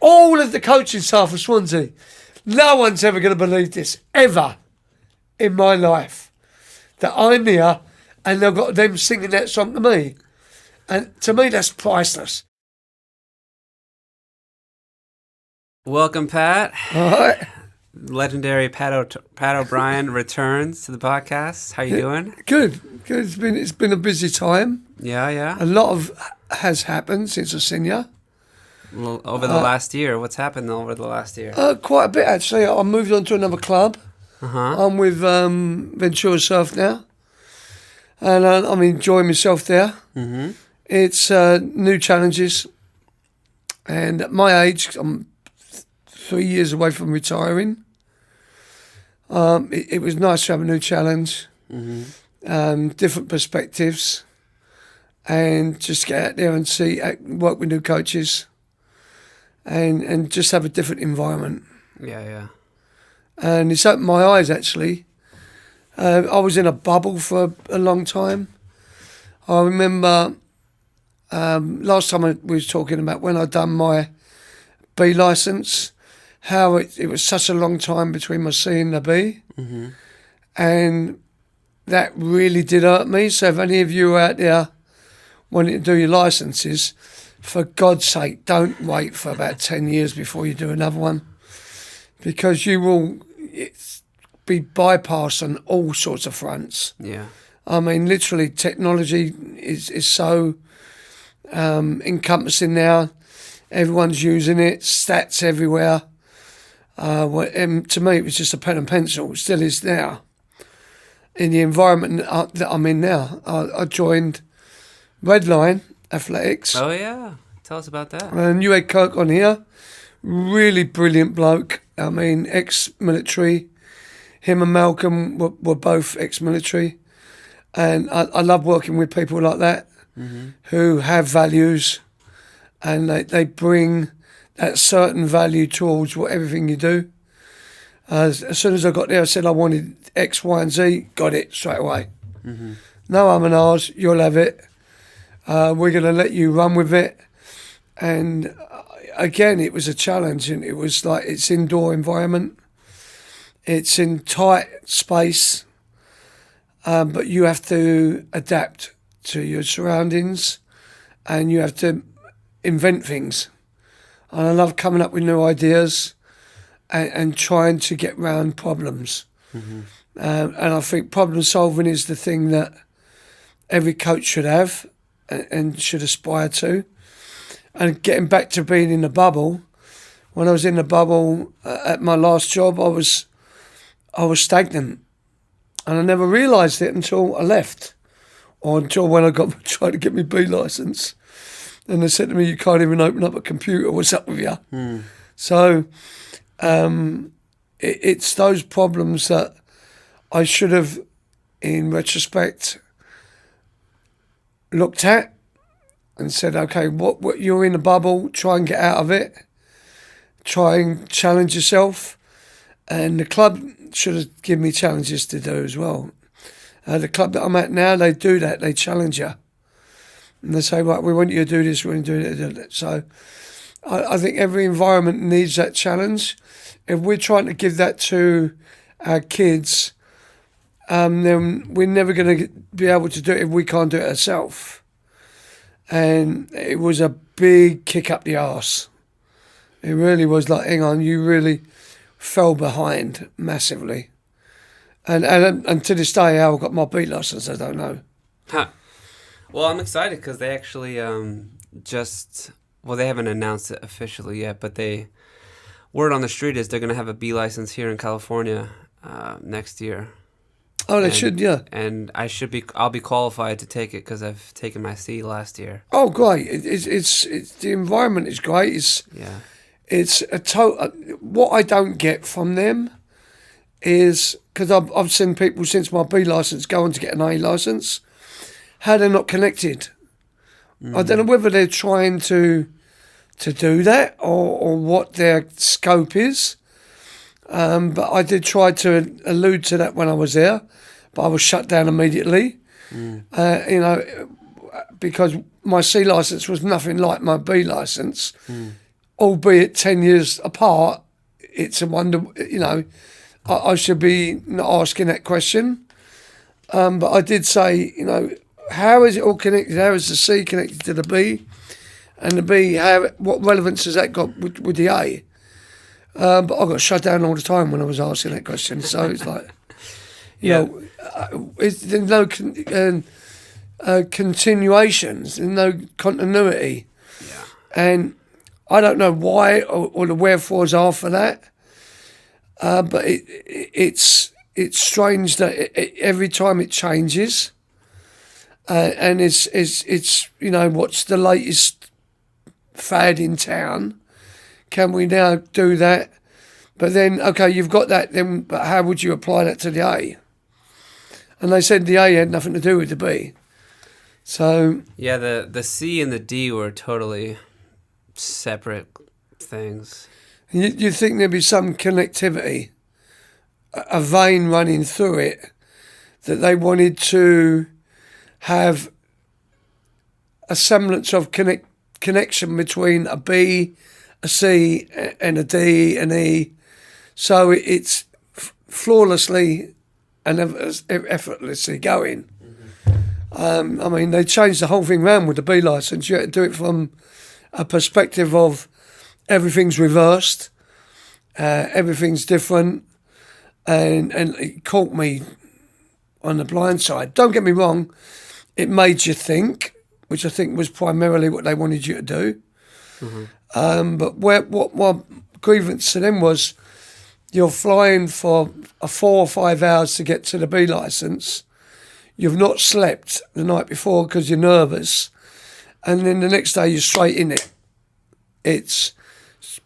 all of the coaching staff of Swansea, no one's ever going to believe this, ever, in my life, that I'm here and they've got them singing that song to me. And to me, that's priceless. Welcome, Pat. All right. Legendary Pat O'Brien returns to the podcast. How you doing? Good. It's been a busy time. Yeah. A lot has happened since I've seen you. Over the last year, what's happened over the last year? Quite a bit, actually. I moved on to another club. I'm with Ventura Surf now, and I'm enjoying myself there. Mm-hmm. It's new challenges, and at my age, I'm 3 years away from retiring. It was nice to have a new challenge, different perspectives, and just get out there and work with new coaches, and just have a different environment. Yeah. And it's opened my eyes, actually. I was in a bubble for a long time. I remember last time we was talking about when I'd done my B licence, how it was such a long time between my C and the B. Mm-hmm. And that really did hurt me. So if any of you are out there wanting to do your licences, for God's sake, don't wait for about 10 years before you do another one, because you will be bypassed on all sorts of fronts. Yeah. I mean, literally, technology is so encompassing now. Everyone's using it, stats everywhere. To me, it was just a pen and pencil. It still is now. In the environment that I'm in now, I joined Redline Athletics. Oh, yeah. Tell us about that. And you had Kirk on here. Really brilliant bloke. I mean, ex-military. Him and Malcolm were both ex-military. And I love working with people like that, who have values, and they bring that certain value towards everything you do. As soon as I got there, I said I wanted X, Y, and Z. Got it straight away. Mm-hmm. No I'm and ours. You'll have it. We're going to let you run with it. And again, it was a challenge, and it was like it's indoor environment. It's in tight space, but you have to adapt to your surroundings, and you have to invent things. And I love coming up with new ideas and trying to get around problems. Mm-hmm. And I think problem solving is the thing that every coach should have and should aspire to. And getting back to being in the bubble, when I was in the bubble at my last job, I was stagnant, and I never realised it until I left, or until when I tried to get my B licence, and they said to me, "You can't even open up a computer. What's up with you?" So it's those problems that I should have, in retrospect, looked at and said, okay, what you're in a bubble, try and get out of it, try and challenge yourself. And the club should have given me challenges to do as well. The club that I'm at now, they do that, they challenge you. And they say, right, we want you to do this, we want you to do that. So I think every environment needs that challenge. If we're trying to give that to our kids, then we're never going to be able to do it if we can't do it ourselves. And it was a big kick up the arse. It really was like, hang on, you really fell behind massively. And to this day, how I got my B licence, I don't know. Huh. Well, I'm excited because they actually they haven't announced it officially yet, but word on the street is they're going to have a B license here in California next year. Oh, they should, yeah. And I'll be qualified to take it because I've taken my C last year. Oh, great! It's the environment is great. It's a total. What I don't get from them is, because I've seen people since my B licence go on to get an A licence, how they're not connected. I don't know whether they're trying to do that or what their scope is. But I did try to allude to that when I was there, but I was shut down immediately. Because my C licence was nothing like my B licence. albeit 10 years apart, it's a wonder, I should be not asking that question. But I did say, how is it all connected? How is the C connected to the B? And the B, what relevance has that got with the A? But I got shut down all the time when I was asking that question. So it's like, there's no continuations, there's no continuity. Yeah. And I don't know why or the wherefores are for that. But it's strange that every time it changes, and it's what's the latest fad in town? Can we now do that? But then, okay, you've got that. Then, but how would you apply that to the A? And they said the A had nothing to do with the B. So yeah, the C and the D were totally separate things. you think there'd be some connectivity, a vein running through it, that they wanted to have a semblance of connection between a B, a C, and a D, and E, so it's flawlessly and effortlessly going. Mm-hmm. They changed the whole thing round with the B licence. You had to do it from a perspective of everything's reversed, everything's different, and it caught me on the blind side. Don't get me wrong, it made you think, which I think was primarily what they wanted you to do. Mm-hmm. But what my grievance to them was, you're flying for 4 or 5 hours to get to the B licence, you've not slept the night before because you're nervous, and then the next day you're straight in it. It's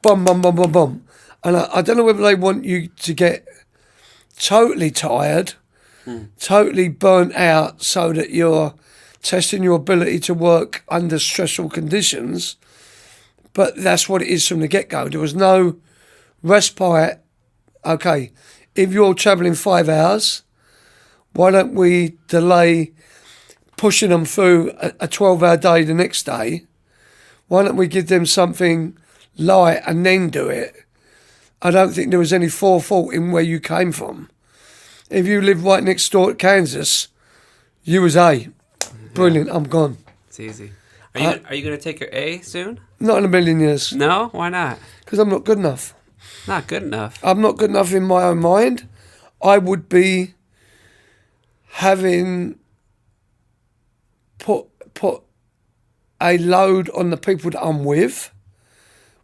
boom, boom, boom, boom, boom. And I don't know whether they want you to get totally tired, totally burnt out, so that you're testing your ability to work under stressful conditions. But that's what it is from the get-go. There was no respite. Okay, if you're travelling 5 hours, why don't we delay pushing them through a 12-hour day the next day? Why don't we give them something light and then do it? I don't think there was any forethought in where you came from. If you live right next door to Kansas, you was A. Brilliant, yeah. I'm gone. It's easy. Are you going to take your A soon? Not in a million years. No? Why not? Because I'm not good enough. Not good enough? I'm not good enough in my own mind. I would be having put a load on the people that I'm with,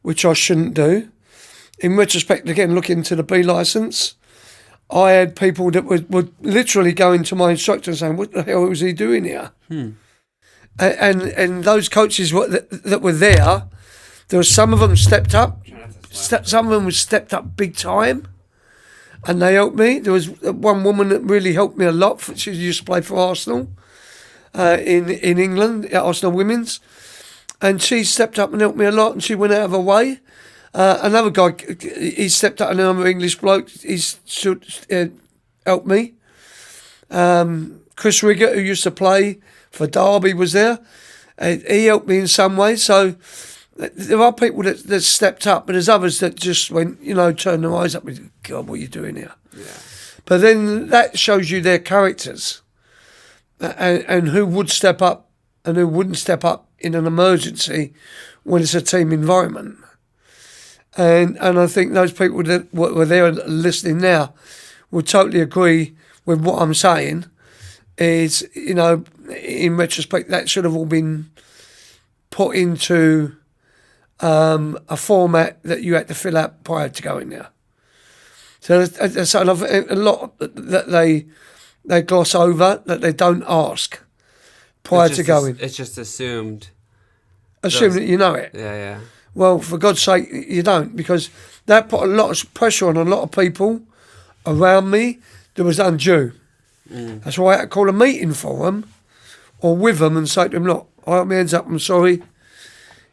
which I shouldn't do. In retrospect, again, looking into the B licence, I had people that would literally go into my instructor and saying, what the hell was he doing here? And those coaches that were there were some of them stepped up. Some of them stepped up big time, and they helped me. There was one woman that really helped me a lot. She used to play for Arsenal in England, at Arsenal Women's, and she stepped up and helped me a lot, and she went out of her way. Another guy, he stepped up, another English bloke, he's helped me. Chris Riggett, who used to play for Derby, was there. He helped me in some way. So there are people that stepped up, but there's others that just went, turned their eyes up with, God, what are you doing here? Yeah. But then that shows you their characters and who would step up and who wouldn't step up in an emergency when it's a team environment. And I think those people that were there listening now would totally agree with what I'm saying. Is, in retrospect, that should have all been put into a format that you had to fill out prior to going there. So there's a lot that they gloss over, that they don't ask prior to going. It's just assumed. Assume that you know it. Yeah. Well, for God's sake, you don't, because that put a lot of pressure on a lot of people around me that was undue. That's why I had to call a meeting for them or with them and say to them, look, I hold my hands up, I'm sorry.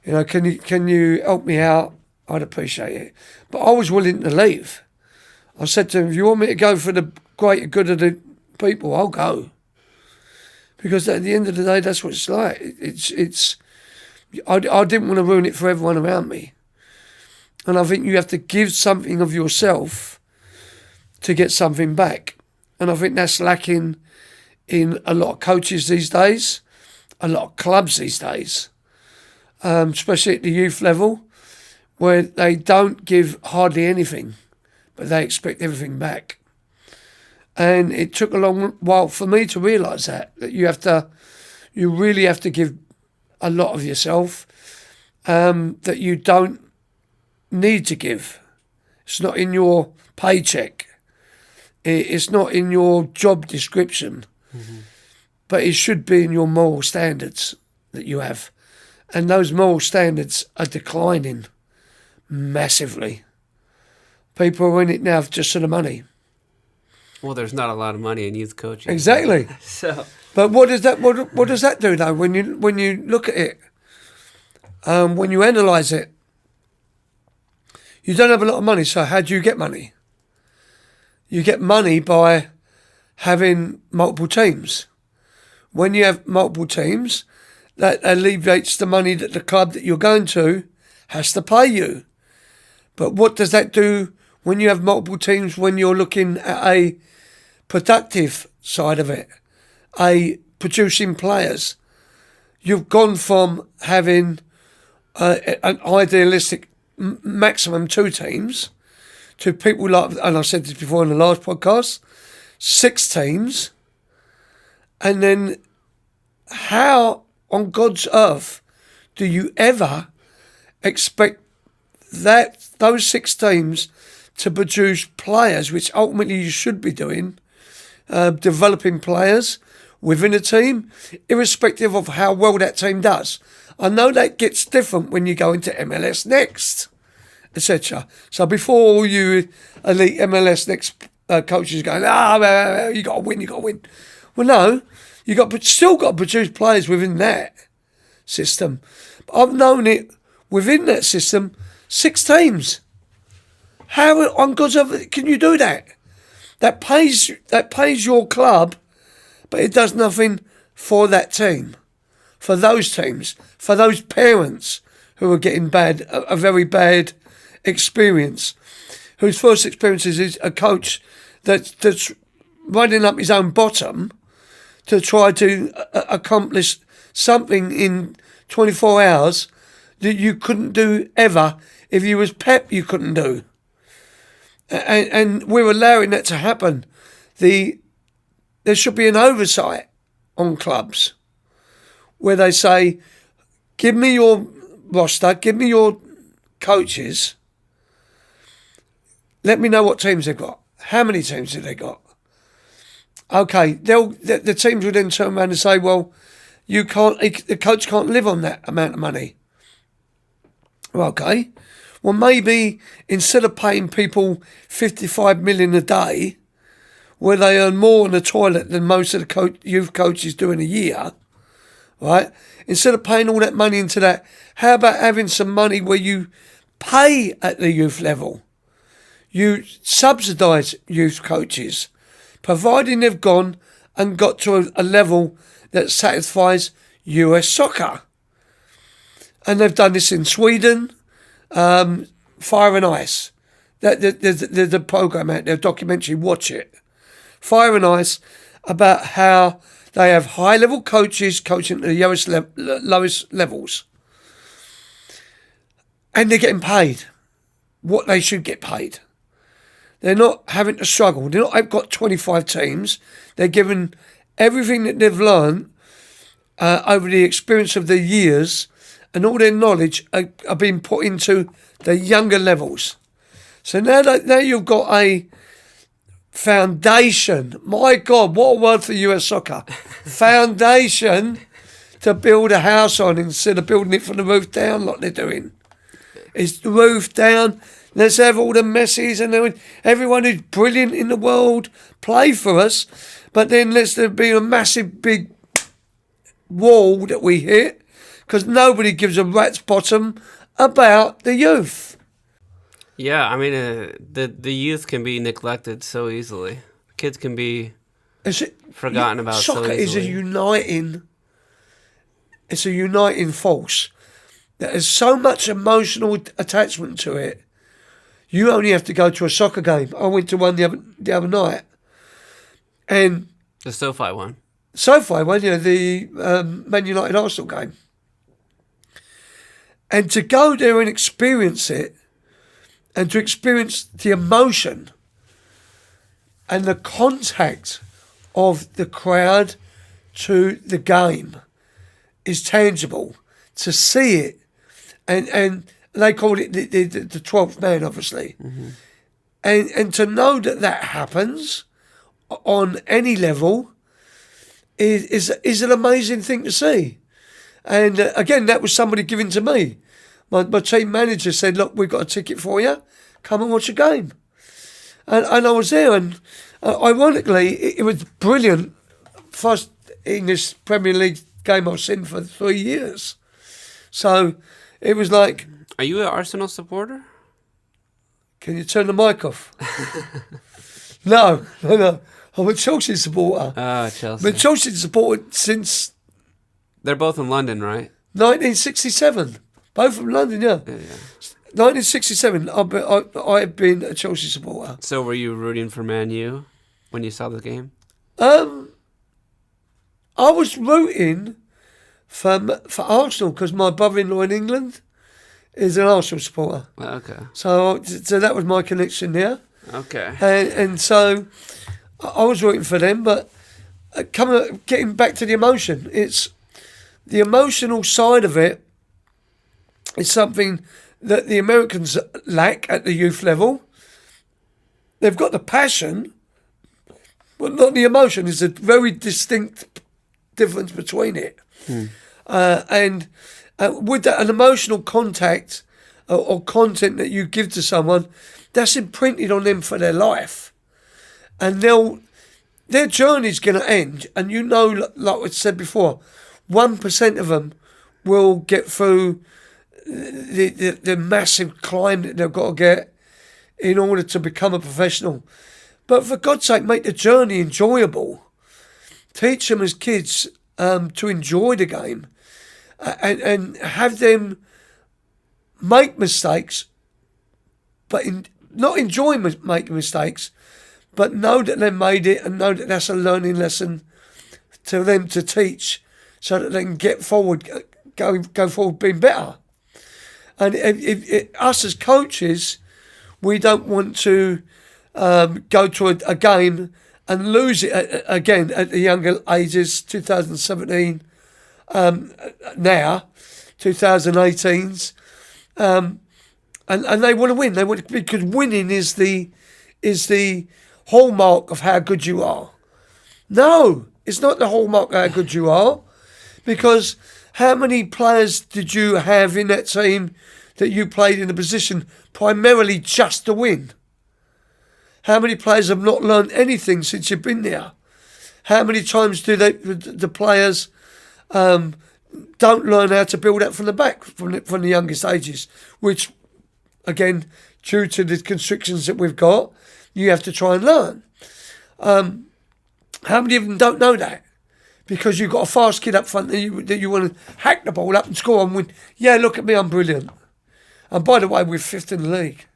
Can you help me out? I'd appreciate it. But I was willing to leave. I said to them, if you want me to go for the greater good of the people, I'll go. Because at the end of the day, that's what it's like. I didn't want to ruin it for everyone around me. And I think you have to give something of yourself to get something back. And I think that's lacking in a lot of coaches these days, a lot of clubs these days, especially at the youth level, where they don't give hardly anything, but they expect everything back. And it took a long while for me to realise that you really have to give a lot of yourself that you don't need to give. It's not in your paycheck. It's not in your job description. Mm-hmm. But it should be in your moral standards that you have. And those moral standards are declining massively. People are in it now just for the money. Well, there's not a lot of money in youth coaching. Exactly. So, but what does that do though? When you look at it, when you analyse it, you don't have a lot of money. So how do you get money? You get money by having multiple teams. When you have multiple teams, that alleviates the money that the club that you're going to has to pay you. But what does that do when you have multiple teams, when you're looking at a productive side of it, producing players? You've gone from having an idealistic maximum 2 teams to people like, and I said this before in the last podcast, 6 teams. And then how on God's earth do you ever expect those 6 teams to produce players, which ultimately you should be doing, developing players within a team, irrespective of how well that team does? I know that gets different when you go into MLS Next, etc. So before all you elite MLS Next coaches are going, you got to win. Well, no, still got to produce players within that system. But I've known it within that system, 6 teams. How on God's earth can you do that? That pays your club, but it does nothing for that team, for those teams, for those parents who are getting a very bad experience, whose first experience is a coach that's running up his own bottom to try to accomplish something in 24 hours that you couldn't do ever. If you was Pep, you couldn't do. And we're allowing that to happen. There should be an oversight on clubs where they say, give me your roster, give me your coaches, let me know what teams they've got. How many teams have they got? Okay, the teams will then turn around and say, well, the coach can't live on that amount of money. Well, okay. Well, maybe instead of paying people $55 million a day, where they earn more on the toilet than most of the youth coaches do in a year, right? Instead of paying all that money into that, how about having some money where you pay at the youth level? You subsidise youth coaches, providing they've gone and got to a level that satisfies US soccer. And they've done this in Sweden, Fire and Ice. There's a programme out there, a documentary, watch it. Fire and Ice, about how they have high-level coaches coaching at the lowest levels. And they're getting paid what they should get paid. They're not having to struggle. They've got 25 teams. They're given everything that they've learned over the experience of the years, and all their knowledge are being put into the younger levels. So now you've got a foundation. My God, what a word for US soccer. Foundation to build a house on instead of building it from the roof down like they're doing. It's the roof down. Let's have all the Messis and everyone who's brilliant in the world play for us. But then there be a massive big wall that we hit because nobody gives a rat's bottom about the youth. Yeah, I mean, the youth can be neglected so easily. Kids can be forgotten about so easily. Soccer is a uniting force. There's so much emotional attachment to it You only have to go to a soccer game. I went to one the other night, and The SoFi one. SoFi one, the Man United Arsenal game, and to go there and experience it, and to experience the emotion and the contact of the crowd to the game is tangible. To see it, and they call it the 12th man, obviously, and to know that happens on any level is an amazing thing to see. And again, that was somebody given to me. My team manager said, "Look, we've got a ticket for you. Come and watch a game." And I was there, and ironically, it was brilliant. First English Premier League game I've seen for 3 years. So it was like... Are you an Arsenal supporter? Can you turn the mic off? No. I'm a Chelsea supporter. Oh, Chelsea. Been Chelsea supporter since They're both in London, right? 1967. Both from London, yeah. 1967, I've been a Chelsea supporter. So were you rooting for Man U when you saw the game? I was rooting for Arsenal because my brother-in-law in England is an Arsenal supporter. Okay. So that was my connection there. Okay. And so I was rooting for them, but getting back to the emotion, it's the emotional side of it is something that the Americans lack at the youth level. They've got the passion, but not the emotion. There's a very distinct difference between it. And with that, an emotional contact or content that you give to someone, that's imprinted on them for their life. And their journey's going to end. And like I said before, 1% of them will get through the massive climb that they've got to get in order to become a professional. But for God's sake, make the journey enjoyable. Teach them as kids to enjoy the game and have them make mistakes, but not enjoy making mistakes, but know that they made it and know that that's a learning lesson to them to teach so that they can get forward, go forward being better. And if us as coaches, we don't want to go to a game and lose it again at the younger ages, 2017, now, 2018s, and they want to win. They want because winning is the hallmark of how good you are. No, it's not the hallmark of how good you are, because how many players did you have in that team that you played in a position primarily just to win? How many players have not learned anything since you've been there? How many times do the players don't learn how to build up from the back from the youngest ages? Which, again, due to the constrictions that we've got, you have to try and learn. How many of them don't know that? Because you've got a fast kid up front that you want to hack the ball up and score and win. Yeah, look at me, I'm brilliant. And by the way, we're fifth in the league.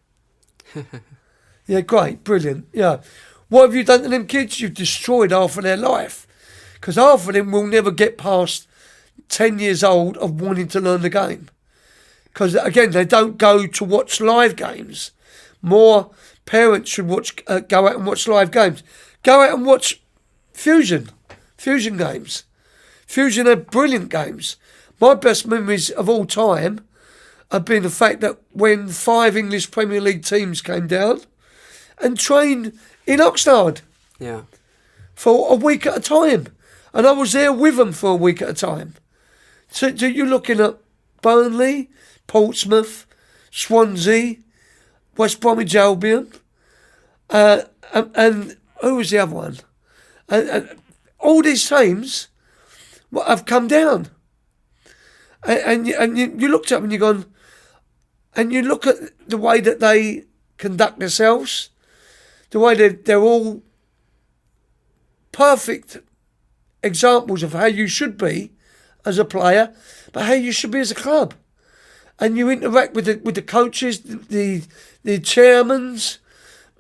Yeah, great, brilliant. Yeah. What have you done to them kids? You've destroyed half of their life. Because half of them will never get past 10 years old of wanting to learn the game. Because, again, they don't go to watch live games. More parents should go out and watch live games. Go out and watch Fusion games. Fusion are brilliant games. My best memories of all time have been the fact that when 5 English Premier League teams came down and trained in Oxnard for a week at a time. And I was there with them for a week at a time. So you're looking at Burnley, Portsmouth, Swansea, West Bromwich Albion, and who was the other one? And all these teams have come down. And you looked at them and you're gone, and you look at the way that they conduct themselves, the way they're all perfect examples of how you should be as a player, but how you should be as a club. and you interact with the coaches, the chairmans.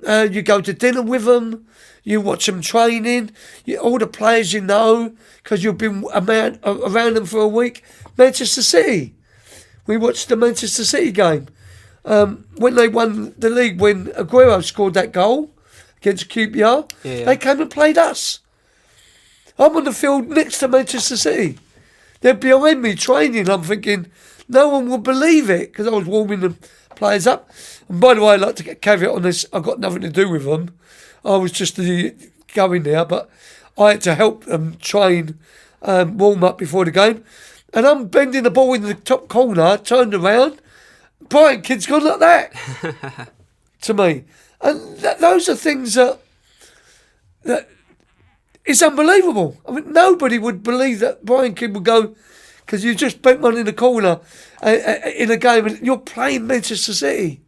You go to dinner with them. You watch them training. All the players you know because you've been around them for a week. Manchester City. We watched the Manchester City game. When they won the league, when Aguero scored that goal against QPR, they came and played us. I'm on the field next to Manchester City. They're behind me training. I'm thinking, no one will believe it because I was warming the players up. And by the way, I'd like to get a caveat on this. I've got nothing to do with them. I was just going there, but I had to help them train, warm up before the game. And I'm bending the ball in the top corner, turned around. Brien kid's gone like that to me. And those are things that it's unbelievable. I mean, nobody would believe that Brien kid would go because you just bent one in the corner in a game and you're playing Manchester City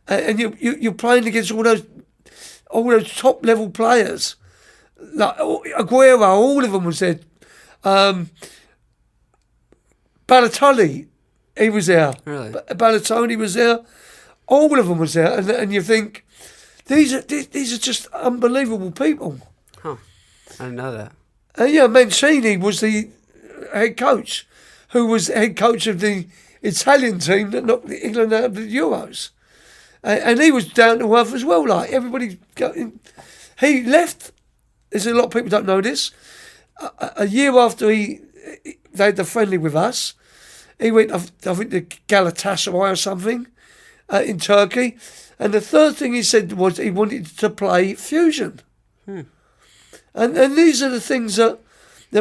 and you're playing against all those top level players like Aguero. All of them was there. Balotelli, he was there. Really? Balotelli was there. All of them was there, and you think these are just unbelievable people. Huh? I didn't know that. Mancini was the head coach, who was the head coach of the Italian team that knocked England out of the Euros, and he was down to earth as well. Like everybody, he left. There's a lot of people don't know this. A year after they had the friendly with us, he went, I think, to Galatasaray or something in Turkey. And the third thing he said was he wanted to play fusion. And these are the things that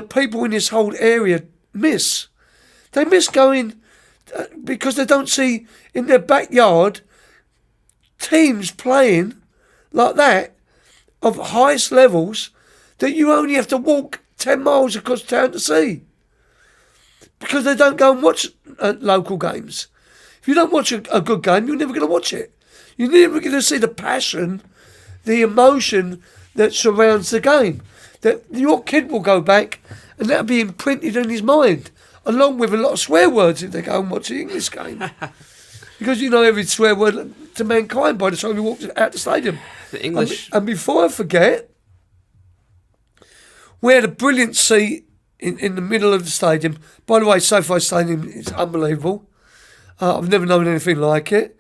people in this whole area miss. They miss going because they don't see in their backyard teams playing like that of highest levels that you only have to walk 10 miles across town to see. Because they don't go and watch local games. If you don't watch a good game, you're never going to watch it. You're never going to see the passion, the emotion that surrounds the game. That your kid will go back and that'll be imprinted in his mind, along with a lot of swear words if they go and watch the English game. Because you know every swear word to mankind by the time you walk out the stadium. The English... And before I forget, we had a brilliant seat in the middle of the stadium. By the way, SoFi Stadium is unbelievable. I've never known anything like it.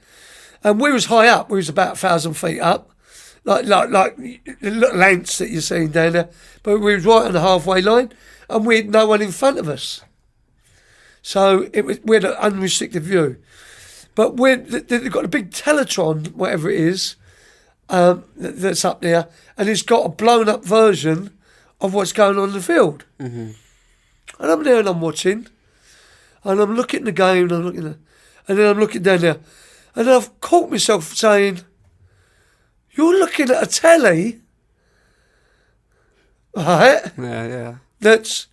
And we was high up. We was about 1,000 feet up, like the little ants that you're seeing down there. But we was right on the halfway line, and we had no one in front of us. So we had an unrestricted view. But they've got a big Teletron, whatever it is, that's up there, and it's got a blown up version of what's going on in the field. Mm-hmm. And I'm there and I'm watching, and I'm looking at the game, and then I'm looking down there, and then I've caught myself saying, "You're looking at a telly, right? Yeah. That's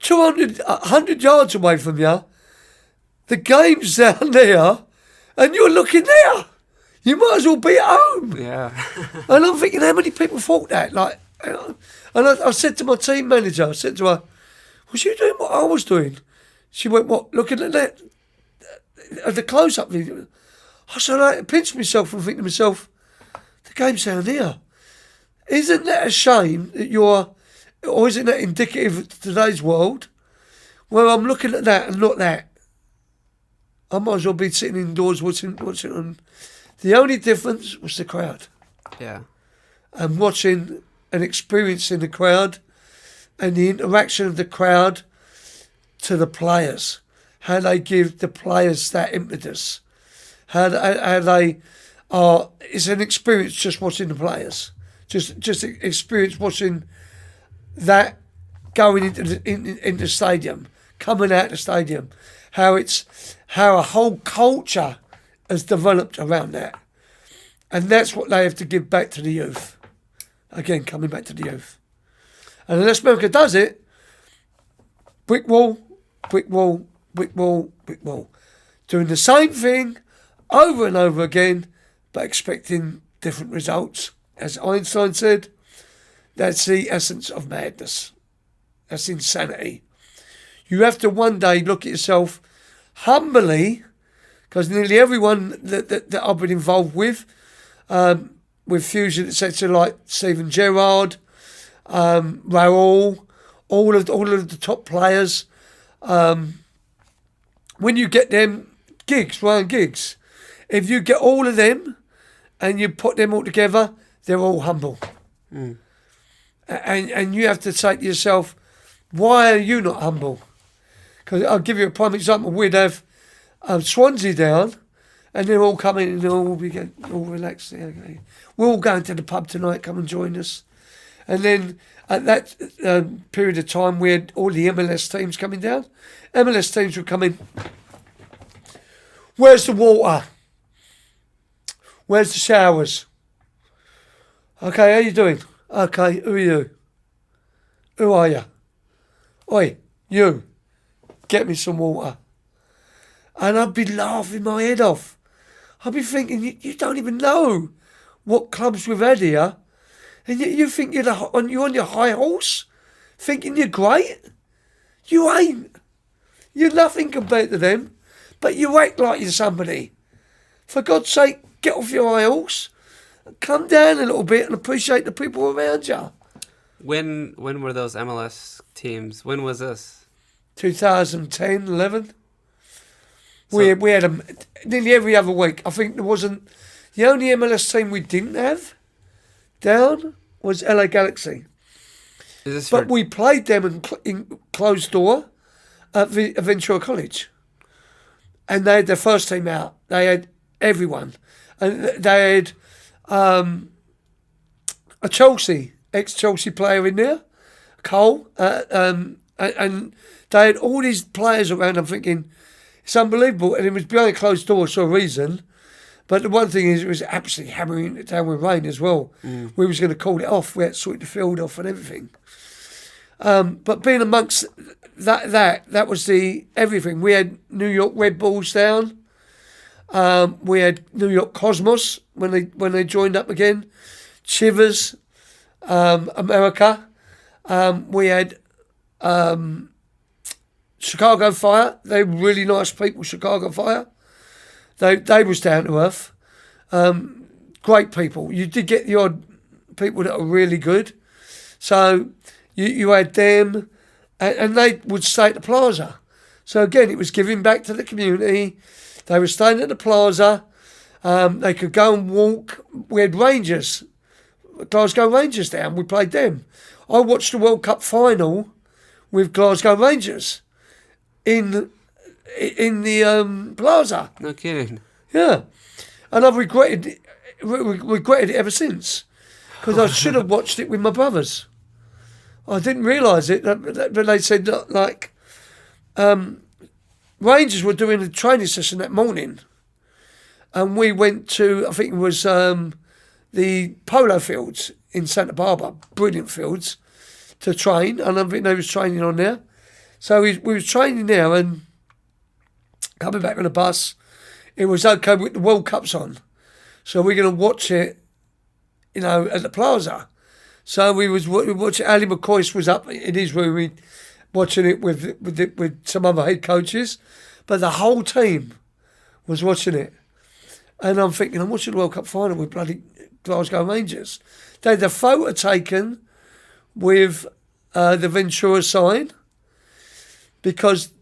100 yards away from you. The game's down there, and you're looking there. You might as well be at home." Yeah. And I'm thinking, how many people thought that? Like, and I said to my team manager, I said to her, "Was you doing what I was doing?" She went, "What? Looking at that? At the close-up video?" I said, I pinched myself and think to myself, the game's down here. Isn't that a shame that or isn't that indicative of today's world, where I'm looking at that and not that? I might as well be sitting indoors watching on. The only difference was the crowd. Yeah. And watching and experiencing the crowd and the interaction of the crowd to the players. How they give the players that impetus. How they are. It's an experience just watching the players. Just experience watching that going into the stadium, coming out of the stadium. How a whole culture has developed around that. And that's what they have to give back to the youth. Again, coming back to the youth. And unless America does it, brick wall, brick wall, brick wall, brick wall. Doing the same thing over and over again, but expecting different results. As Einstein said, that's the essence of madness. That's insanity. You have to one day look at yourself humbly because nearly everyone that I've been involved with Fusion, etc., like Stephen Gerrard, Raoul, all of the top players. When you get them Ryan Giggs, if you get all of them and you put them all together, they're all humble. And you have to say to yourself, why are you not humble? Because I'll give you a prime example. We'd have Swansea down, and they're all coming and they'll all be all relaxed. Okay. We're all going to the pub tonight, come and join us. And then at that period of time, we had all the MLS teams coming down. MLS teams would come in. Where's the water? Where's the showers? Okay, how you doing? Okay, who are you? Who are you? Oi, you, get me some water. And I'd be laughing my head off. I'd be thinking, you don't even know what clubs we've had here. And yet you think you're on your high horse? Thinking you're great? You ain't. You're nothing compared to them. But you act like you're somebody. For God's sake, get off your high horse. Come down a little bit and appreciate the people around you. When were those MLS teams? When was this? 2010, 11. We had them nearly every other week. I think there wasn't... The only MLS team we didn't have down was LA Galaxy. But we played them in closed door at Ventura College. And they had their first team out. They had everyone. And they had a ex-Chelsea player in there, Cole. And they had all these players around. I'm thinking, it's unbelievable. And it was behind closed doors for a reason. But the one thing is, it was absolutely hammering it down with rain as well. We was going to call it off. We had to sweep the field off and everything. But being amongst that was the everything. We had New York Red Bulls down. We had New York Cosmos when they joined up again. Chivers, America. We had Chicago Fire. They were really nice people. Chicago Fire. They was down to earth. Great people. You did get the odd people that are really good. So you had them, and they would stay at the plaza. So again, it was giving back to the community. They were staying at the plaza. They could go and walk. We had Rangers, Glasgow Rangers down. We played them. I watched the World Cup final with Glasgow Rangers in the plaza. No kidding. Yeah, and I've regretted it ever since, because I should have watched it with my brothers. I didn't realise it, but they said like Rangers were doing a training session that morning, and we went to, I think it was the polo fields in Santa Barbara, brilliant fields to train, and I think they was training on there. So we was training there, and coming back on the bus, it was okay with the World Cup's on. So we're going to watch it, at the plaza. So we was watching, Ali McCoy was up in his room, we watching it with some other head coaches. But the whole team was watching it. And I'm thinking, I'm watching the World Cup final with bloody Glasgow Rangers. They had a photo taken with the Ventura sign, because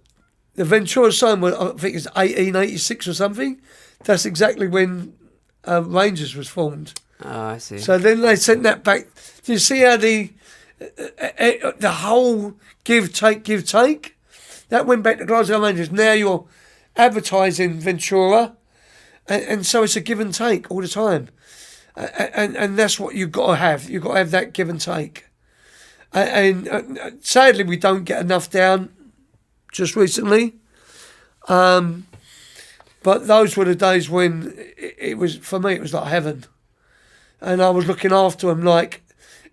the Ventura sign was, I think it's 1886 or something. That's exactly when Rangers was formed. Oh, I see. So then they sent that back. Do you see how the whole give, take? That went back to Glasgow Rangers. Now you're advertising Ventura. And so it's a give and take all the time. And that's what you've got to have. You've got to have that give and take. And sadly, we don't get enough down just recently. But those were the days when it was, for me, it was like heaven. And I was looking after them, like,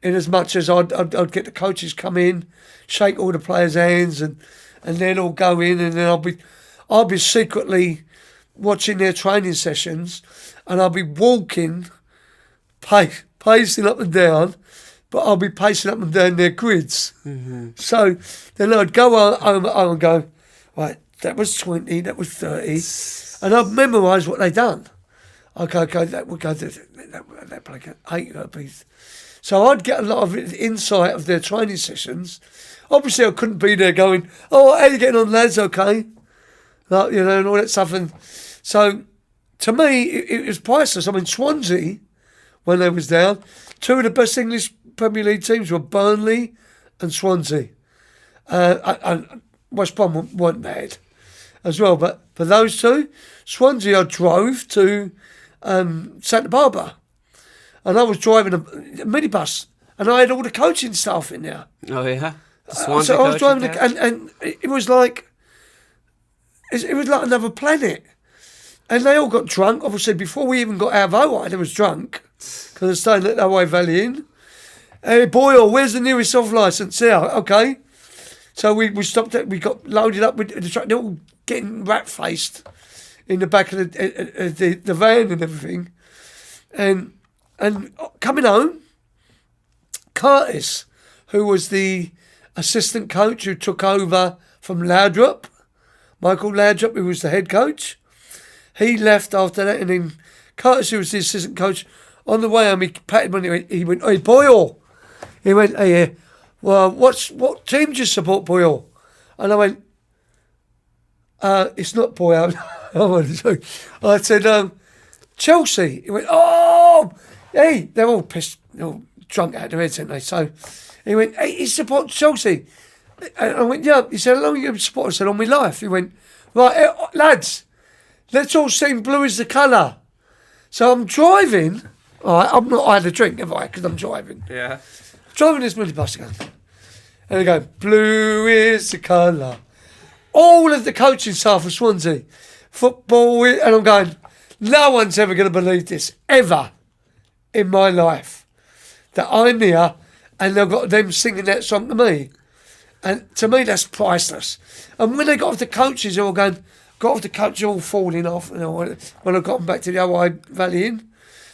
in as much as I'd get the coaches come in, shake all the players' hands, and then all go in, and then I'll be secretly watching their training sessions, and I'll be walking, pacing up and down, but I'll be pacing up and down their grids. Mm-hmm. So then I'd go home and go, right, that was 20, that was 30. And I've memorised what they done. Okay, that would go to that play 8 a piece. So I'd get a lot of insight of their training sessions. Obviously, I couldn't be there going, "Oh, how you getting on, lads? Okay," like, you know, and all that stuff. And so, to me, it was priceless. I mean, Swansea, when they was down, 2 of the best English Premier League teams were Burnley and Swansea. And West Brom weren't bad as well, but for those 2, Swansea, I drove to Santa Barbara, and I was driving a minibus, and I had all the coaching staff in there. Oh yeah, the Swansea so I was driving, coaching and it was like another planet. And they all got drunk. Obviously, before we even got out of OI, they was drunk because they're staying at the OI Valley Inn. Hey, Boyle, where's the nearest off licence? Yeah, okay. So we stopped it. We got loaded up with the truck. They're all getting rat-faced in the back of the van and everything. And coming home, Curtis, who was the assistant coach who took over from Laudrup, Michael Laudrup, who was the head coach, he left after that. And then Curtis, who was the assistant coach, on the way home, he patted me and he went, "Hey, Boyle." He went, "Hey, well, what team do you support, Boyle?" And I went, "It's not Boyle." I said, "Chelsea." He went, "Oh, hey," they're all pissed, they're all drunk out of their heads, aren't they? So he went, "Hey, he supports Chelsea." And I went, "Yeah." He said, "How long have you supported?" I said, "All my life." He went, "Right, lads, let's all sing Blue is the Colour." So I'm driving. All right, I'm not, I had a drink, have I? Because I'm driving. Yeah. Driving this minibus again. And they go, "Blue is the colour." All of the coaching staff of Swansea, football, and I'm going, no one's ever going to believe this, ever, in my life, that I'm here and they've got them singing that song to me. And to me, that's priceless. And when they got off the coaches, they were going, got off the coach, all falling off. You know, when I got them back to the OI Valley Inn,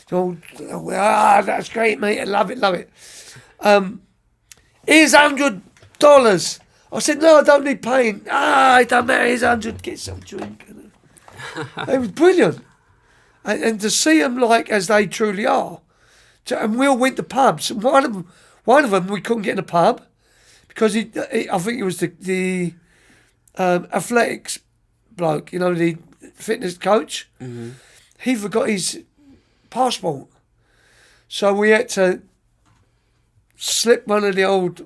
that's great, mate. I love it, love it. Here's $100. I said, "No, I don't need paying." It don't matter. Here's 100. Get some drink. It was brilliant, and to see them like as they truly are. And we all went to pubs. One of them we couldn't get in a pub because I think it was the athletics bloke, you know, the fitness coach. Mm-hmm. He forgot his passport, so we had to slip one of the old,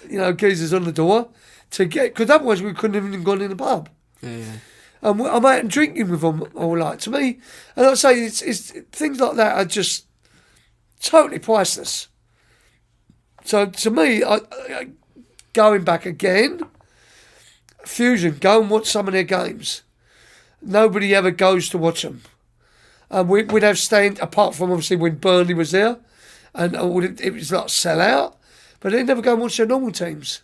geezers on the door to get, because otherwise we couldn't have even gone in the pub. Yeah. And I'm out and drinking with them all like to me, and I say it's things like that are just totally priceless. So to me, I going back again, Fusion, go and watch some of their games. Nobody ever goes to watch them. We'd have stand, apart from obviously when Burnley was there, and it was like sell out, but they never go and watch their normal teams,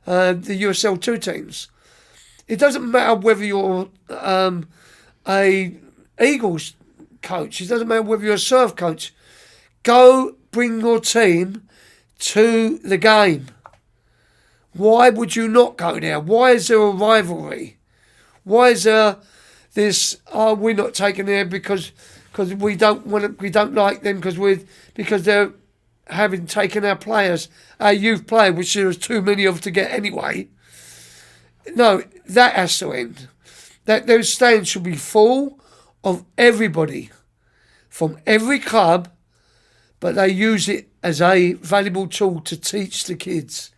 the USL 2 teams. It doesn't matter whether you're a Eagles coach, it doesn't matter whether you're a Surf coach. Go bring your team to the game. Why would you not go there? Why is there a rivalry? Why is there this? We're not taking there because we don't like them because they're having taken our players, our youth player, which there was too many of to get anyway. No, that has to end. That those stands should be full of everybody from every club, but they use it as a valuable tool to teach the kids.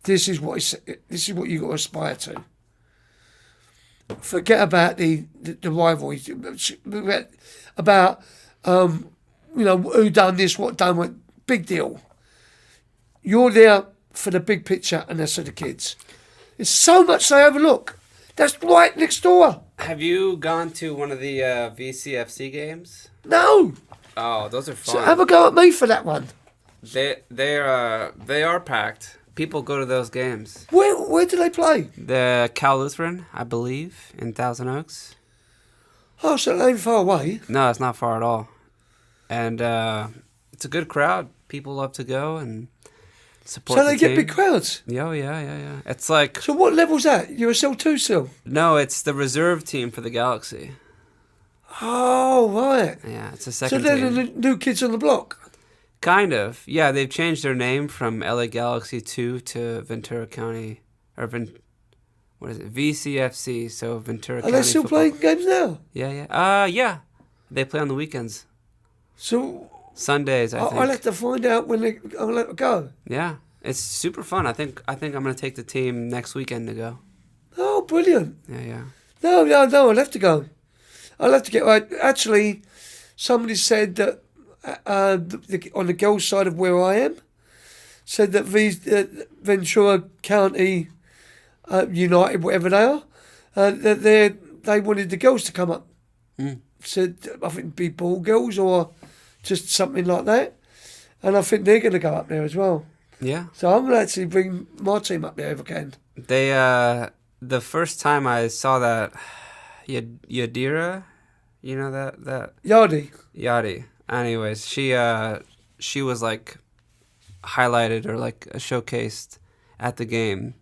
This is what you got to aspire to. Forget about the rivalry. About who done this, what done what. Big deal. You're there for the big picture, and that's for the kids. There's so much they overlook. That's right next door. Have you gone to one of the VCFC games? No. Oh, those are fun. So have a go at me for that one. They are packed. People go to those games. Where do they play? The Cal Lutheran, I believe, in Thousand Oaks. Oh, so it ain't far away. No, it's not far at all. And it's a good crowd. People love to go, and support So the they get team. big crowds. Yeah. It's like, So what level's that? You're a Cell 2 still? no, it's the reserve team for the Galaxy. Oh, right. Yeah, it's a So second they're team. the new kids on the block. Kind of. Yeah, they've changed their name from LA Galaxy 2 to Ventura County, or what is it? VCFC, so Ventura Are County they still Football. playing games now? Yeah. They play on the weekends. So Sundays, I think. I'll have to find out when I'll let it go. Yeah. It's super fun. I think I'm going to take the team next weekend to go. Oh, brilliant. Yeah. No, I'll have to go. I'll have to get right. Actually, somebody said that on the girls' side of where I am, said that Ventura County United, whatever they are, that they wanted the girls to come up. Said, I think it'd be ball girls or just something like that. And I think they're going to go up there as well. Yeah. So I'm going to actually bring my team up there if I can. They, the first time I saw that, Yadira, you know that? Yadi. Anyways, she was like highlighted or like showcased at the game.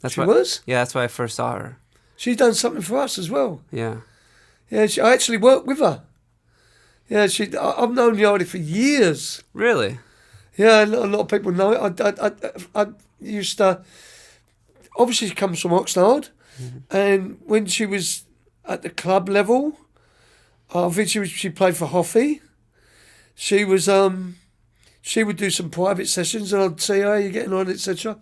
She was? Yeah, that's why I first saw her. She's done something for us as well. Yeah. Yeah, I actually worked with her. Yeah, I've known Yadi for years. Really? Yeah, a lot of people know it. I used to... Obviously, she comes from Oxnard. And when she was at the club level, I think she played for Hoffy. She was... she would do some private sessions and I'd see how you're getting on, etc.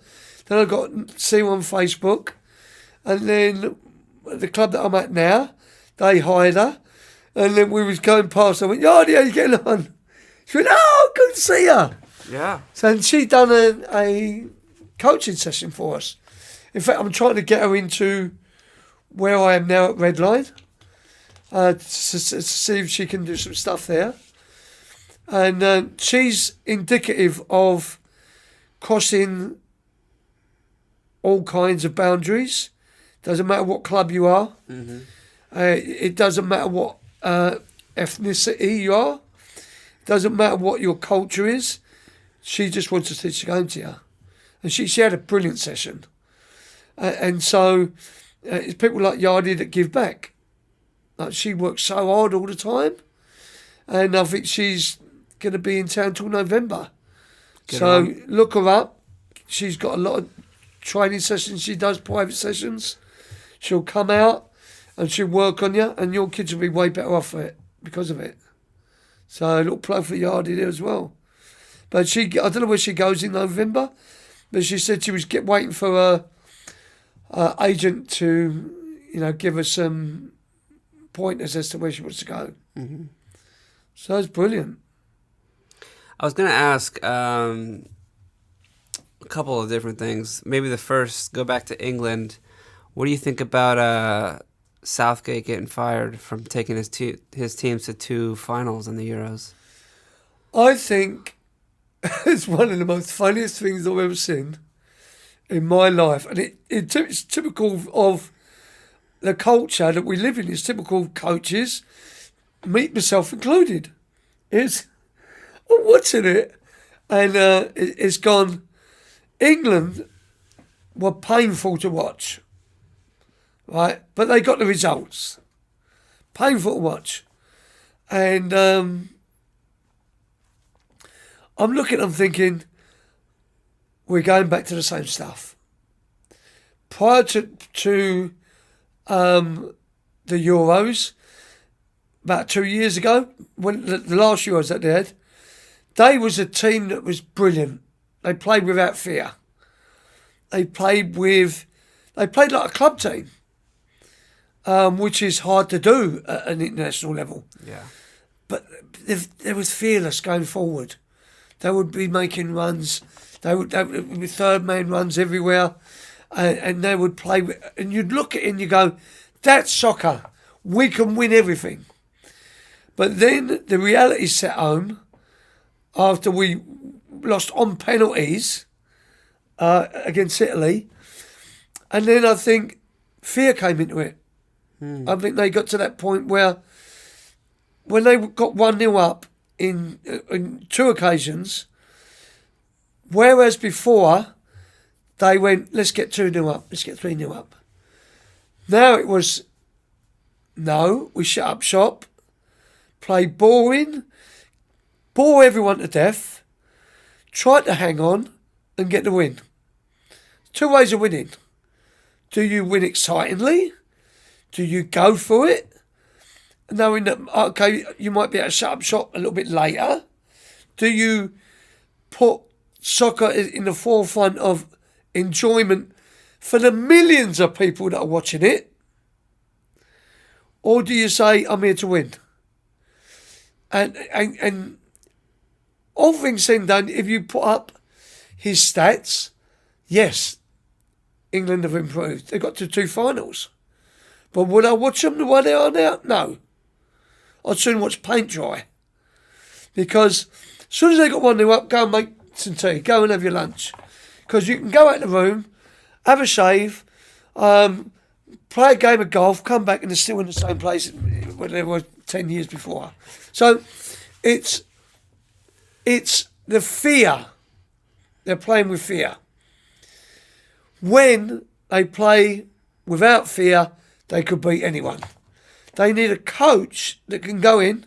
Then I got to see her on Facebook. And then the club that I'm at now, they hired her. And then we was going past, I went, Yadi, how you getting on? She went, oh, good to see her. Yeah. So she'd done a coaching session for us. In fact, I'm trying to get her into where I am now at Redline to see if she can do some stuff there. And she's indicative of crossing all kinds of boundaries. Doesn't matter what club you are. Mm-hmm. It doesn't matter what ethnicity you are. It doesn't matter what your culture is. She just wants to teach the game to you. And she had a brilliant session. And so it's people like Yadi that give back. Like she works so hard all the time. And I think she's going to be in town till November. So look her up. She's got a lot of training sessions. She does private sessions. She'll come out and she'll work on you, and your kids will be way better off for it because of it. So a little plug for Yardie there as well. But I don't know where she goes in November, but she said she was waiting for her agent to, give her some pointers as to where she wants to go. Mm-hmm. So it's brilliant. I was going to ask a couple of different things. Maybe the first, go back to England. What do you think about Southgate getting fired from taking his teams to 2 finals in the Euros? I think it's one of the most funniest things I've ever seen in my life. And it's typical of the culture that we live in. It's typical of coaches, me, myself included. I'm watching it, and it's gone, England were painful to watch, right? But they got the results. Painful to watch. And I'm looking, I'm thinking, we're going back to the same stuff. Prior to the Euros, about 2 years ago, when the last Euros that they was a team that was brilliant. They played without fear. They played like a club team, which is hard to do at an international level. Yeah. But there was fearless going forward. They would be making runs. They would be third man runs everywhere, and they would play. And you'd look at it and you go, "That's soccer. We can win everything." But then the reality set home after we lost on penalties against Italy, and then I think fear came into it. I think they got to that point where when they got 1-0 up in 2 occasions, Whereas before, they went, let's get 2-0 up, let's get 3-0 up. Now it was, no, we shut up shop, play boring, bore everyone to death, try to hang on and get the win. 2 ways of winning. Do you win excitingly? Do you go for it? Knowing that, okay, you might be able to shut up shop a little bit later. Do you put soccer in the forefront of enjoyment for the millions of people that are watching it? Or do you say, I'm here to win? And all things said and done, if you put up his stats, yes, England have improved. They got to 2 finals. But would I watch them the way they are now? No. I'd soon watch paint dry. Because as soon as they got 1-0 up, go and make some tea. Go and have your lunch. Because you can go out the room, have a shave, play a game of golf, come back and they're still in the same place where they were 10 years before. So it's the fear. They're playing with fear. When they play without fear, they could beat anyone. They need a coach that can go in,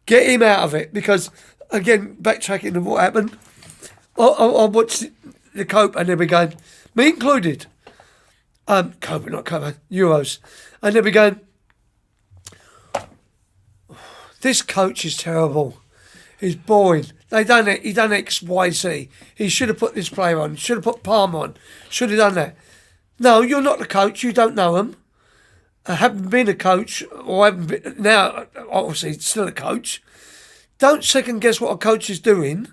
get him out of it. Because, again, backtracking to what happened, I watched the Cope and they'll be going, me included, Cope, not Cope, Euros, and they'll be going, this coach is terrible. He's boring. He done X, Y, Z. He should have put this player on. Should have put Palmer on. Should have done that. No, you're not the coach. You don't know him. I haven't been a coach, or haven't been, now, obviously, still a coach. Don't second guess what a coach is doing,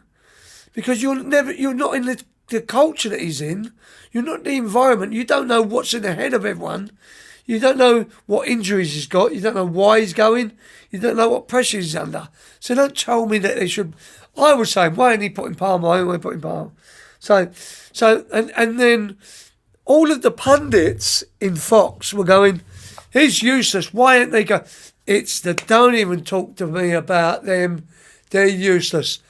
because you're not in the culture that he's in. You're not in the environment. You don't know what's in the head of everyone. You don't know what injuries he's got. You don't know why he's going. You don't know what pressure he's under. So don't tell me that they should. I was saying, why ain't he putting Palmer? Why ain't he putting Palmer? So and then all of the pundits in Fox were going, he's useless. Why aren't they go? It's the don't even talk to me about them. They're useless.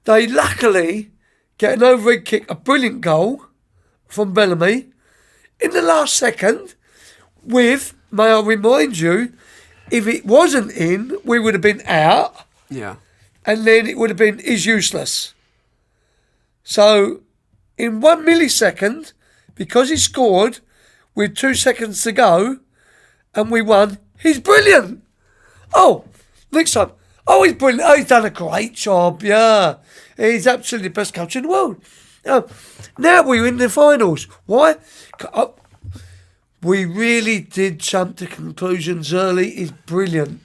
They luckily get an overhead kick, a brilliant goal from Bellamy in the last second with, may I remind you, if it wasn't in, we would have been out. Yeah. And then it would have been, is useless. So, in 1 millisecond, because he scored with 2 seconds to go, and we won, he's brilliant. Oh, next time. Oh, he's brilliant. Oh, he's done a great job. Yeah. He's absolutely the best coach in the world. Now we're in the finals. Why? We really did jump to conclusions early. He's brilliant.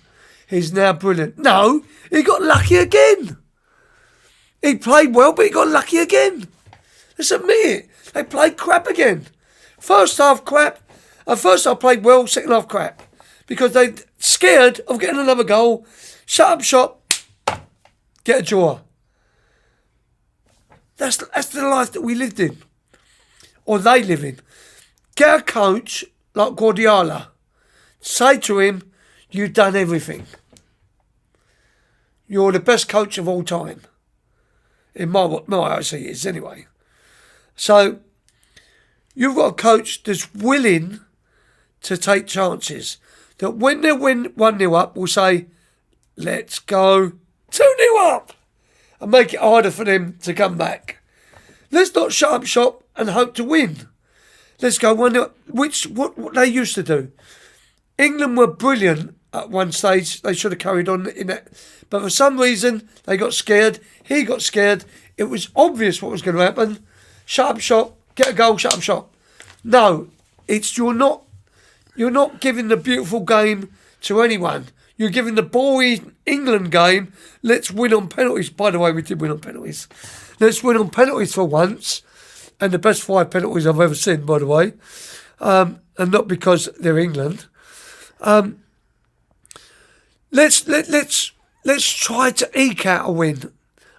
He's now brilliant. No, he got lucky again. He played well, but he got lucky again. Let's admit it. They played crap again. First half crap. First half played well, second half crap. Because they're scared of getting another goal. Shut up shop. Get a draw. That's the life that we lived in. Or they live in. Get a coach like Guardiola. Say to him, you've done everything. You're the best coach of all time. In my eyes, he is anyway. So, you've got a coach that's willing to take chances. That when they win 1-0 up, will say, let's go 2-0 up. And make it harder for them to come back. Let's not shut up shop and hope to win. Let's go 1-0 up, what they used to do. England were brilliant at one stage. They should have carried on in that. But for some reason, they got scared. He got scared. It was obvious what was going to happen. Shut up shop, get a goal, shut up shop. No, you're not giving the beautiful game to anyone. You're giving the boring England game, let's win on penalties. By the way, we did win on penalties. Let's win on penalties for once. And the best 5 penalties I've ever seen, by the way. And not because they're England. Let's try to eke out a win.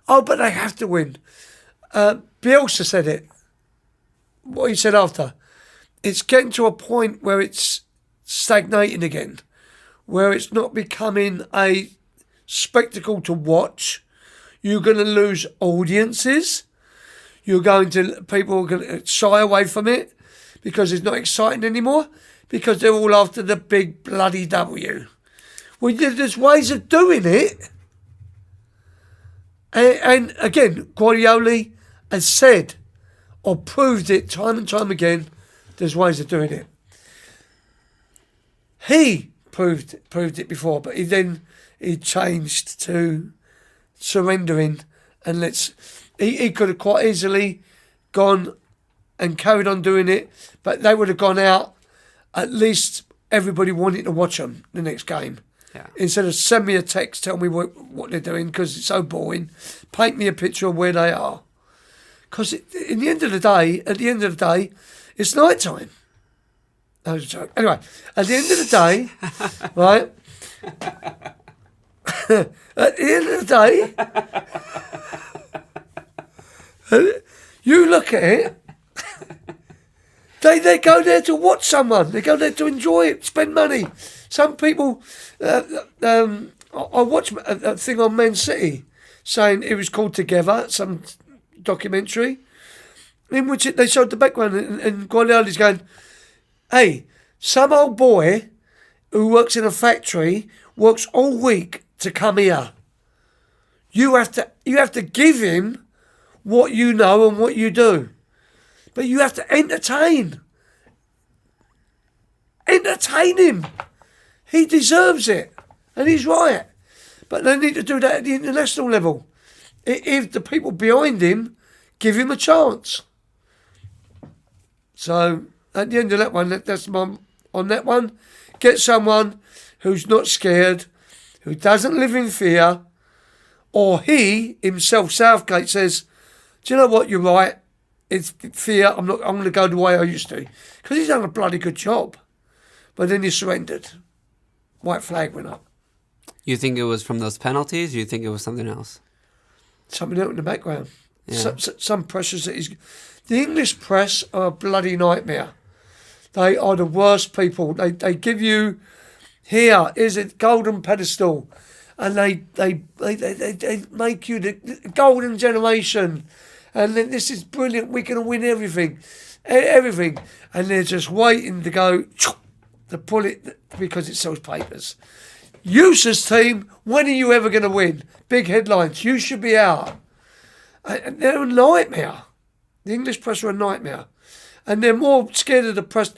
Oh, but they have to win. Bielsa said it. What he said after. It's getting to a point where it's stagnating again. Where it's not becoming a spectacle to watch. You're going to lose audiences. people are going to shy away from it because it's not exciting anymore because they're all after the big bloody W. Well, there's ways of doing it. And again, Guardiola has said or proved it time and time again, there's ways of doing it. He proved it before, but he changed to surrendering and he could have quite easily gone and carried on doing it, but they would have gone out. At least everybody wanted to watch them the next game. Yeah. Instead of send me a text, tell me what they're doing because it's so boring. Paint me a picture of where they are. Because at the end of the day, it's night time. That was a joke. Anyway, at the end of the day, right? At the end of the day, you look at it. They go there to watch someone. They go there to enjoy it, spend money. Some people, I watched a thing on Man City saying it was called Together, some documentary, in which they showed the background and Guardiola's going, hey, some old boy who works in a factory works all week to come here. You have to give him what you know and what you do. But you have to entertain. Entertain him. He deserves it. And he's right. But they need to do that at the international level. If the people behind him give him a chance. So, at the end of that one, that's on that one. Get someone who's not scared, who doesn't live in fear, or he himself, Southgate, says, do you know what, you're right. It's fear. I'm going to go the way I used to. Because he's done a bloody good job. But then he surrendered. White flag went up. You think it was from those penalties? Or you think it was something else? Something else in the background. Yeah. Some pressures that he's... The English press are a bloody nightmare. They are the worst people. They give you... Here is a golden pedestal. And they make you the golden generation. And then this is brilliant. We're going to win everything. Everything. And they're just waiting to go... to pull it because it sells papers. Useless team, when are you ever going to win? Big headlines, you should be out. And they're a nightmare. The English press are a nightmare. And they're more scared of the press.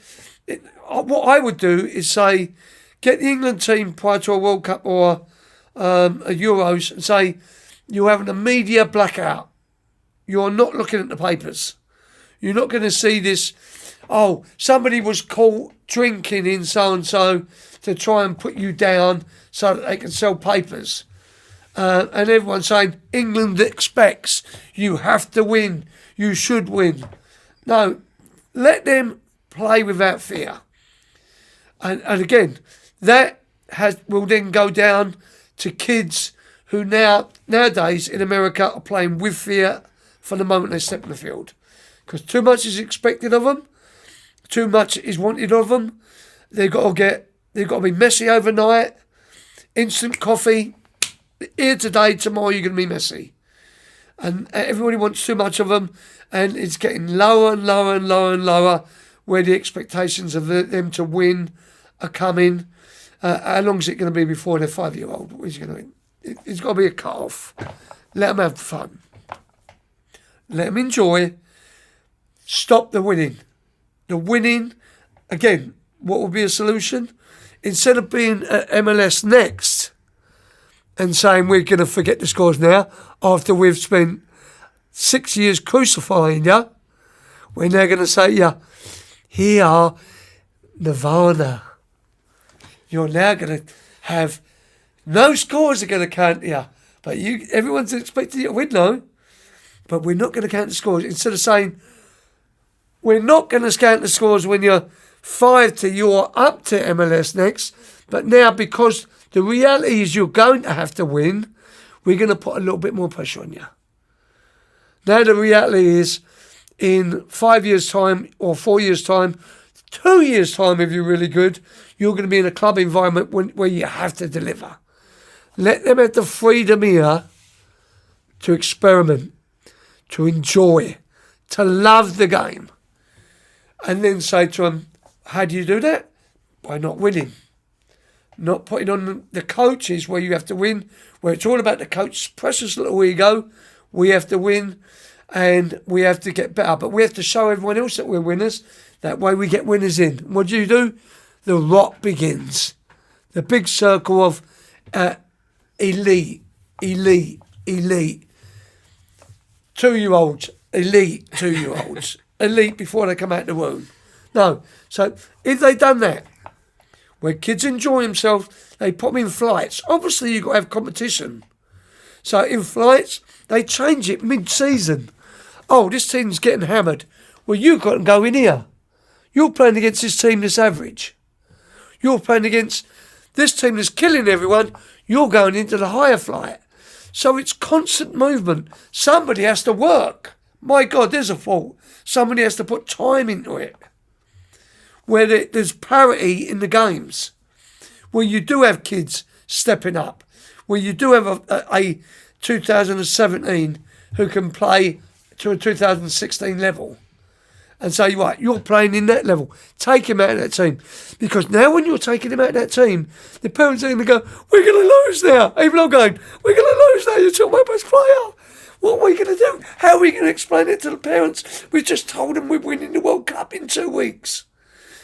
What I would do is say, get the England team prior to a World Cup or a Euros and say, you're having a media blackout. You're not looking at the papers. You're not going to see this, oh, somebody was caught drinking in so-and-so to try and put you down so that they can sell papers. And everyone's saying, England expects, you have to win, you should win. No, let them play without fear. And again, that will then go down to kids who nowadays in America are playing with fear from the moment they step in the field. Because too much is expected of them. Too much is wanted of them. They've got to be messy overnight. Instant coffee. Here today, tomorrow you're going to be messy. And everybody wants too much of them. And it's getting lower and lower and lower and lower where the expectations of them to win are coming. How long is it going to be before they're 5-year-old? It's got to be a cut-off. Let them have fun. Let them enjoy. Stop the winning. The winning, again, what would be a solution? Instead of being at MLS next and saying we're going to forget the scores now after we've spent 6 years crucifying you, we're now going to say, yeah, here, Nirvana. You're now going to have no scores are going to count here. But everyone's expecting you to win now. But we're not going to count the scores. Instead of saying, we're not going to count the scores when you're 5 to you're up to MLS next. But now, because the reality is you're going to have to win, we're going to put a little bit more pressure on you. Now the reality is, in 5 years' time or 4 years' time, 2 years' time, if you're really good, you're going to be in a club environment where you have to deliver. Let them have the freedom here to experiment, to enjoy, to love the game. And then say to them, how do you do that? By not winning. Not putting on the coaches where you have to win, where it's all about the coach's precious little ego. We have to win and we have to get better. But we have to show everyone else that we're winners. That way we get winners in. What do? The rot begins. The big circle of elite. 2-year-olds, elite 2-year-olds. Elite before they come out the womb. No. So if they done that, where kids enjoy themselves, they put them in flights. Obviously, you've got to have competition. So in flights, they change it mid-season. Oh, this team's getting hammered. Well, you've got to go in here. You're playing against this team that's average. You're playing against this team that's killing everyone. You're going into the higher flight. So it's constant movement. Somebody has to work. My God, there's a fault. Somebody has to put time into it. Where there's parity in the games, where you do have kids stepping up, where you do have a 2017 who can play to a 2016 level and say, right, you're playing in that level. Take him out of that team. Because now when you're taking him out of that team, the parents are going to go, we're going to lose now. Even I'm going, we're going to lose now. You took my best player. What are we going to do? How are we going to explain it to the parents? We just told them we're winning the World Cup in 2 weeks.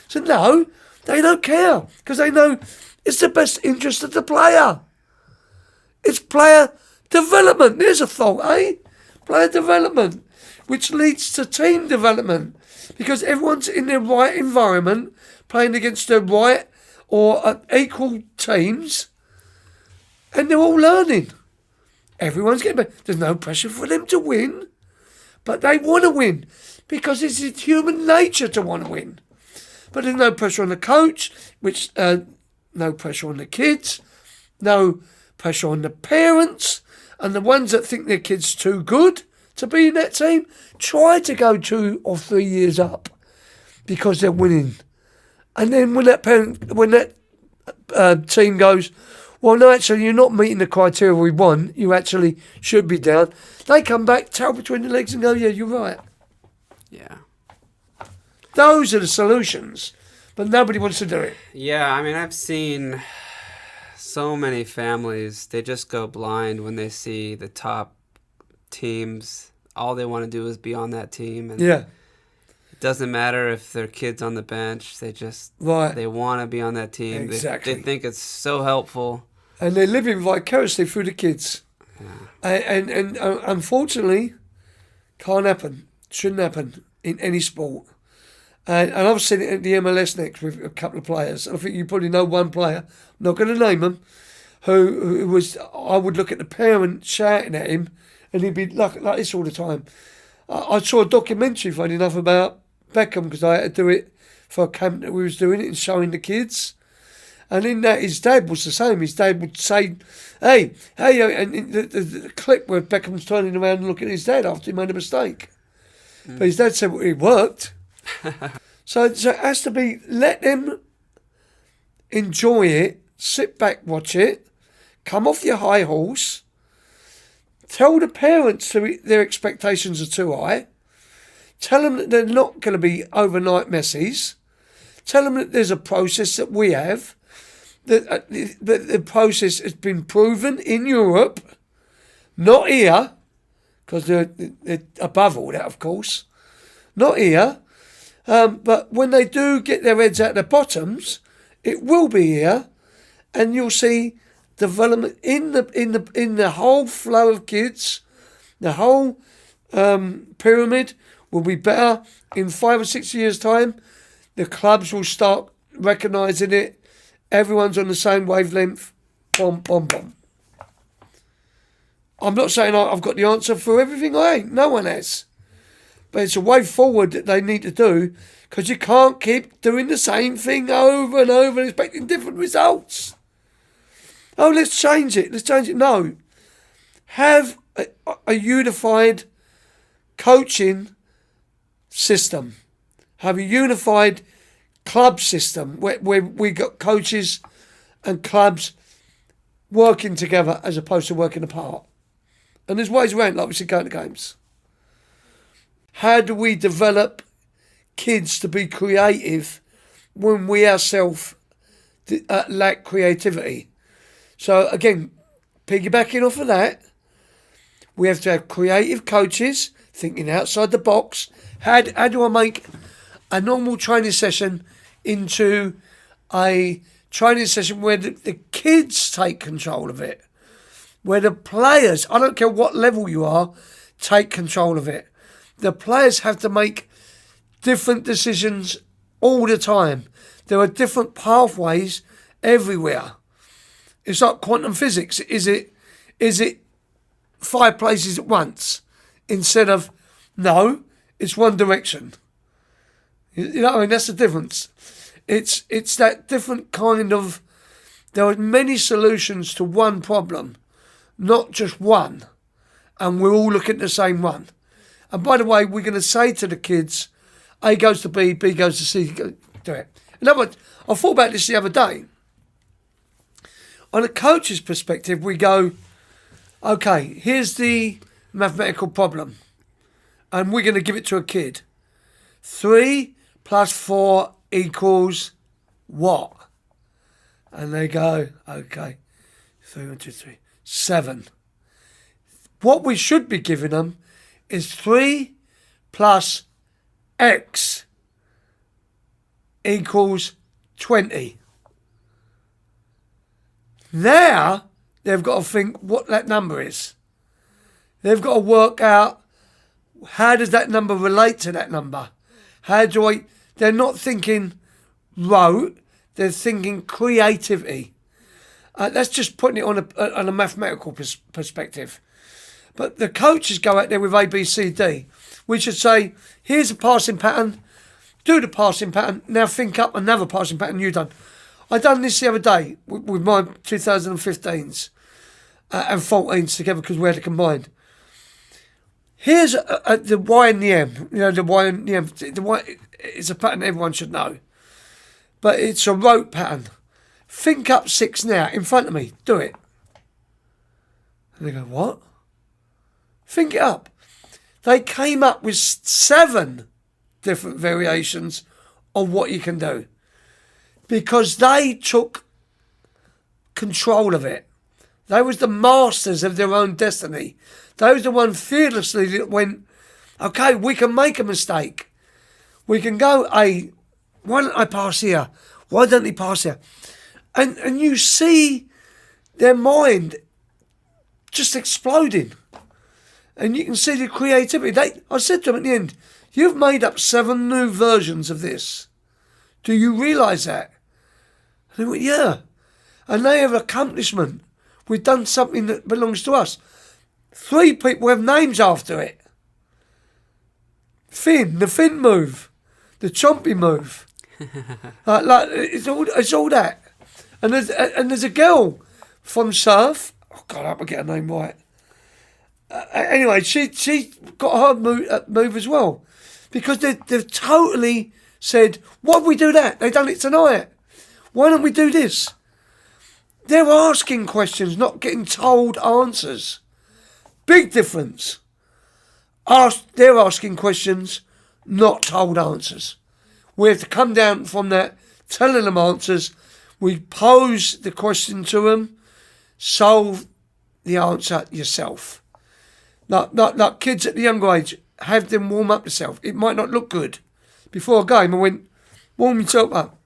So no, they don't care because they know it's the best interest of the player. It's player development. There's a thought, eh? Player development, which leads to team development because everyone's in their right environment, playing against their right or equal teams, and they're all learning. Everyone's getting better. There's no pressure for them to win, but they want to win because it's human nature to want to win. But there's no pressure on the coach, no pressure on the kids, no pressure on the parents, and the ones that think their kid's too good to be in that team, try to go 2 or 3 years up because they're winning. And then when that team goes, well, no, actually, you're not meeting the criteria we want, you actually should be down, they come back, tail between the legs and go, yeah, you're right. Yeah. Those are the solutions, but nobody wants to do it. Yeah, I mean, I've seen so many families, they just go blind when they see the top teams. All they want to do is be on that team. And yeah. It doesn't matter if their kid's on the bench. They just, they want to be on that team. Exactly. They think it's so helpful. And they're living vicariously through the kids. Yeah. And unfortunately, can't happen. Shouldn't happen in any sport. And I've seen it at the MLS next with a couple of players. I think you probably know one player, I'm not going to name him, who was, I would look at the parent shouting at him and he'd be like this all the time. I saw a documentary, funny enough, about Beckham because I had to do it for a camp that we was doing it and showing the kids. And in that, his dad was the same. His dad would say, hey, and in the clip where Beckham's turning around and looking at his dad after he made a mistake. But his dad said, well, it worked. So it has to be, let them enjoy it, sit back, watch it, come off your high horse, tell the parents their expectations are too high, tell them that they're not going to be overnight messies, tell them that there's a process that we have, that the process has been proven in Europe, not here, because they're above all that, of course, not here. But when they do get their heads out the bottoms, it will be here, and you'll see development in the whole flow of kids. The whole pyramid will be better in 5 or 6 years' time. The clubs will start recognising it. Everyone's on the same wavelength. Bom, bom, bom. I'm not saying I've got the answer for everything. I ain't. No one has. But it's a way forward that they need to do because you can't keep doing the same thing over and over and expecting different results. Oh, let's change it. Let's change it. No. Have a unified coaching system. Have a unified club system where we got coaches and clubs working together as opposed to working apart. And there's ways around, like we said, going to games. how do we develop kids to be creative when we ourselves lack creativity? So again, piggybacking off of that, we have to have creative coaches thinking outside the box. How do I make a normal training session into a training session where the kids take control of it? Where the players, I don't care what level you are, take control of it. The players have to make different decisions all the time. There are different pathways everywhere. It's like quantum physics. Is it 5 places at once instead of no? It's one direction. You know what I mean? That's the difference. It's that different kind of. There are many solutions to one problem, not just one, and we're all looking at the same one. And by the way, we're going to say to the kids, A goes to B, B goes to C, do it. In other words, I thought about this the other day. On a coach's perspective, we go, okay, here's the mathematical problem, and we're going to give it to a kid. 3 plus 4 equals what? And they go, okay, 3, 1, 2, 3, 7. What we should be giving them is 3 plus X equals 20. Now they've got to think what that number is. They've got to work out how does that number relate to that number. They're not thinking rote, they're thinking creativity. That's just putting it on a mathematical perspective. But the coaches go out there with A, B, C, D. We should say, here's a passing pattern, do the passing pattern, now think up another passing pattern you've done. I done this the other day with my 2015s and 14s together because we had it combined. Here's the Y and the M. You know, the Y and the M. The Y is a pattern everyone should know. But it's a rote pattern. Think up 6 now, in front of me. Do it. And they go, what? Think it up. They came up with 7 different variations of what you can do. Because they took control of it. They was the masters of their own destiny. They was the one fearlessly that went, okay, we can make a mistake. We can go, hey, why don't I pass here? Why don't he pass here? And you see their mind just exploding. And you can see the creativity. I said to them at the end, you've made up 7 new versions of this. Do you realise that? And they went, yeah. And they have accomplishment. We've done something that belongs to us. 3 people have names after it. Finn, the Finn move. The Chompy move. It's all that. And there's a girl from Surf. Oh, God, I hope I get her name right. Anyway, she got her move as well. Because they've totally said, why would we do that? They've done it tonight. Why don't we do this? They're asking questions, not getting told answers. Big difference. They're asking questions, not told answers. We have to come down from that, telling them answers. We pose the question to them, solve the answer yourself. Like kids at the younger age, have them warm up yourself. It might not look good. Before a game, I went, warm yourself up.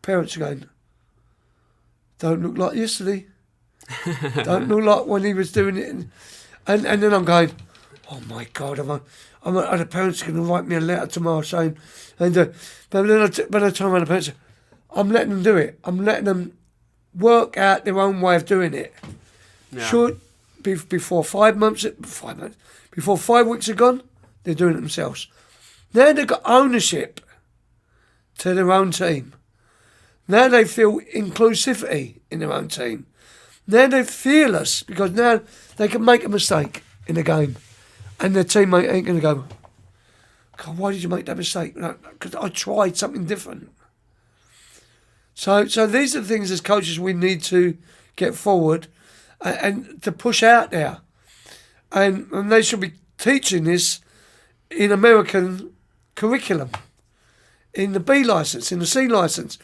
Parents are going, don't look like yesterday. Don't look like when he was doing it. And then I'm going, oh my God, the parents are going to write me a letter tomorrow saying, but then I turn around the parents, I'm letting them do it. I'm letting them work out their own way of doing it. Yeah. Sure, before 5 weeks are gone, they're doing it themselves. Now they've got ownership to their own team. Now they feel inclusivity in their own team. Now they're fearless because now they can make a mistake in a game and their teammate ain't going to go, God, why did you make that mistake? Because I tried something different. So these are the things as coaches we need to get forward and to push out there. And they should be teaching this in American curriculum, in the B licence, in the C licence.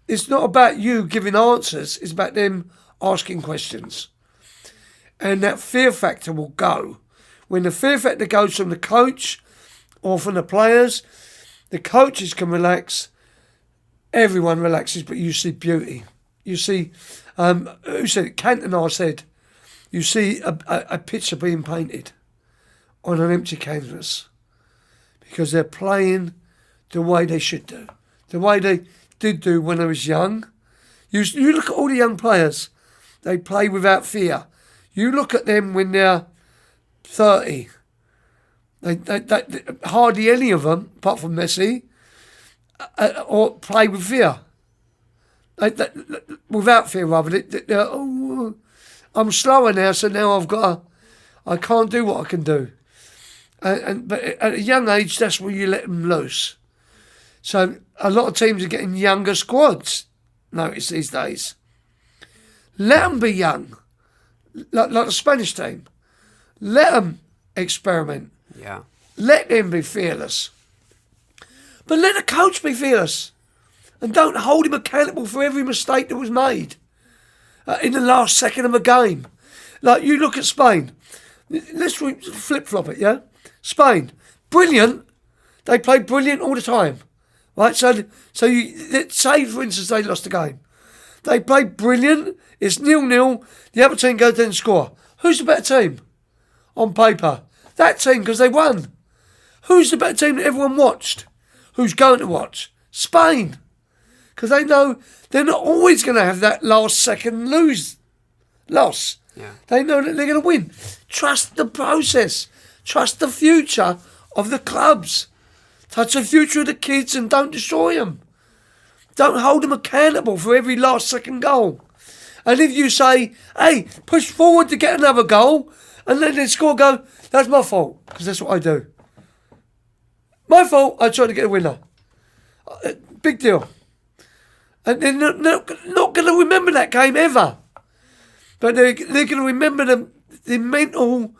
It's not about you giving answers, it's about them asking questions. And that fear factor will go. When the fear factor goes from the coach or from the players, the coaches can relax, everyone relaxes, but you see beauty. You see, who said it? Cantona said, you see a picture being painted on an empty canvas because they're playing the way they should do, the way they did do when they was young. You look at all the young players, they play without fear. You look at them when they're 30, they hardly any of them, apart from Messi, or play with fear. Without fear, rather. Oh, I'm slower now, so now I can't do what I can do. But at a young age, that's where you let them loose. So a lot of teams are getting younger squads, notice these days. Let them be young, like the Spanish team. Let them experiment. Yeah. Let them be fearless. But let the coach be fearless. And don't hold him accountable for every mistake that was made in the last second of a game. Like, you look at Spain. Let's flip-flop it, yeah? Spain, brilliant. They played brilliant all the time. Right, so you say, for instance, they lost the game. They played brilliant. It's 0-0. The other team goes down and score. Who's the better team? On paper. That team, because they won. Who's the better team that everyone watched? Who's going to watch? Spain. Because they know they're not always going to have that last second loss. Yeah. They know that they're going to win. Trust the process. Trust the future of the clubs. Touch the future of the kids and don't destroy them. Don't hold them accountable for every last second goal. And if you say, hey, push forward to get another goal, and then they score, go, that's my fault, because that's what I do. My fault, I try to get a winner. Big deal. And they're not going to remember that game ever. But they're going to remember the mental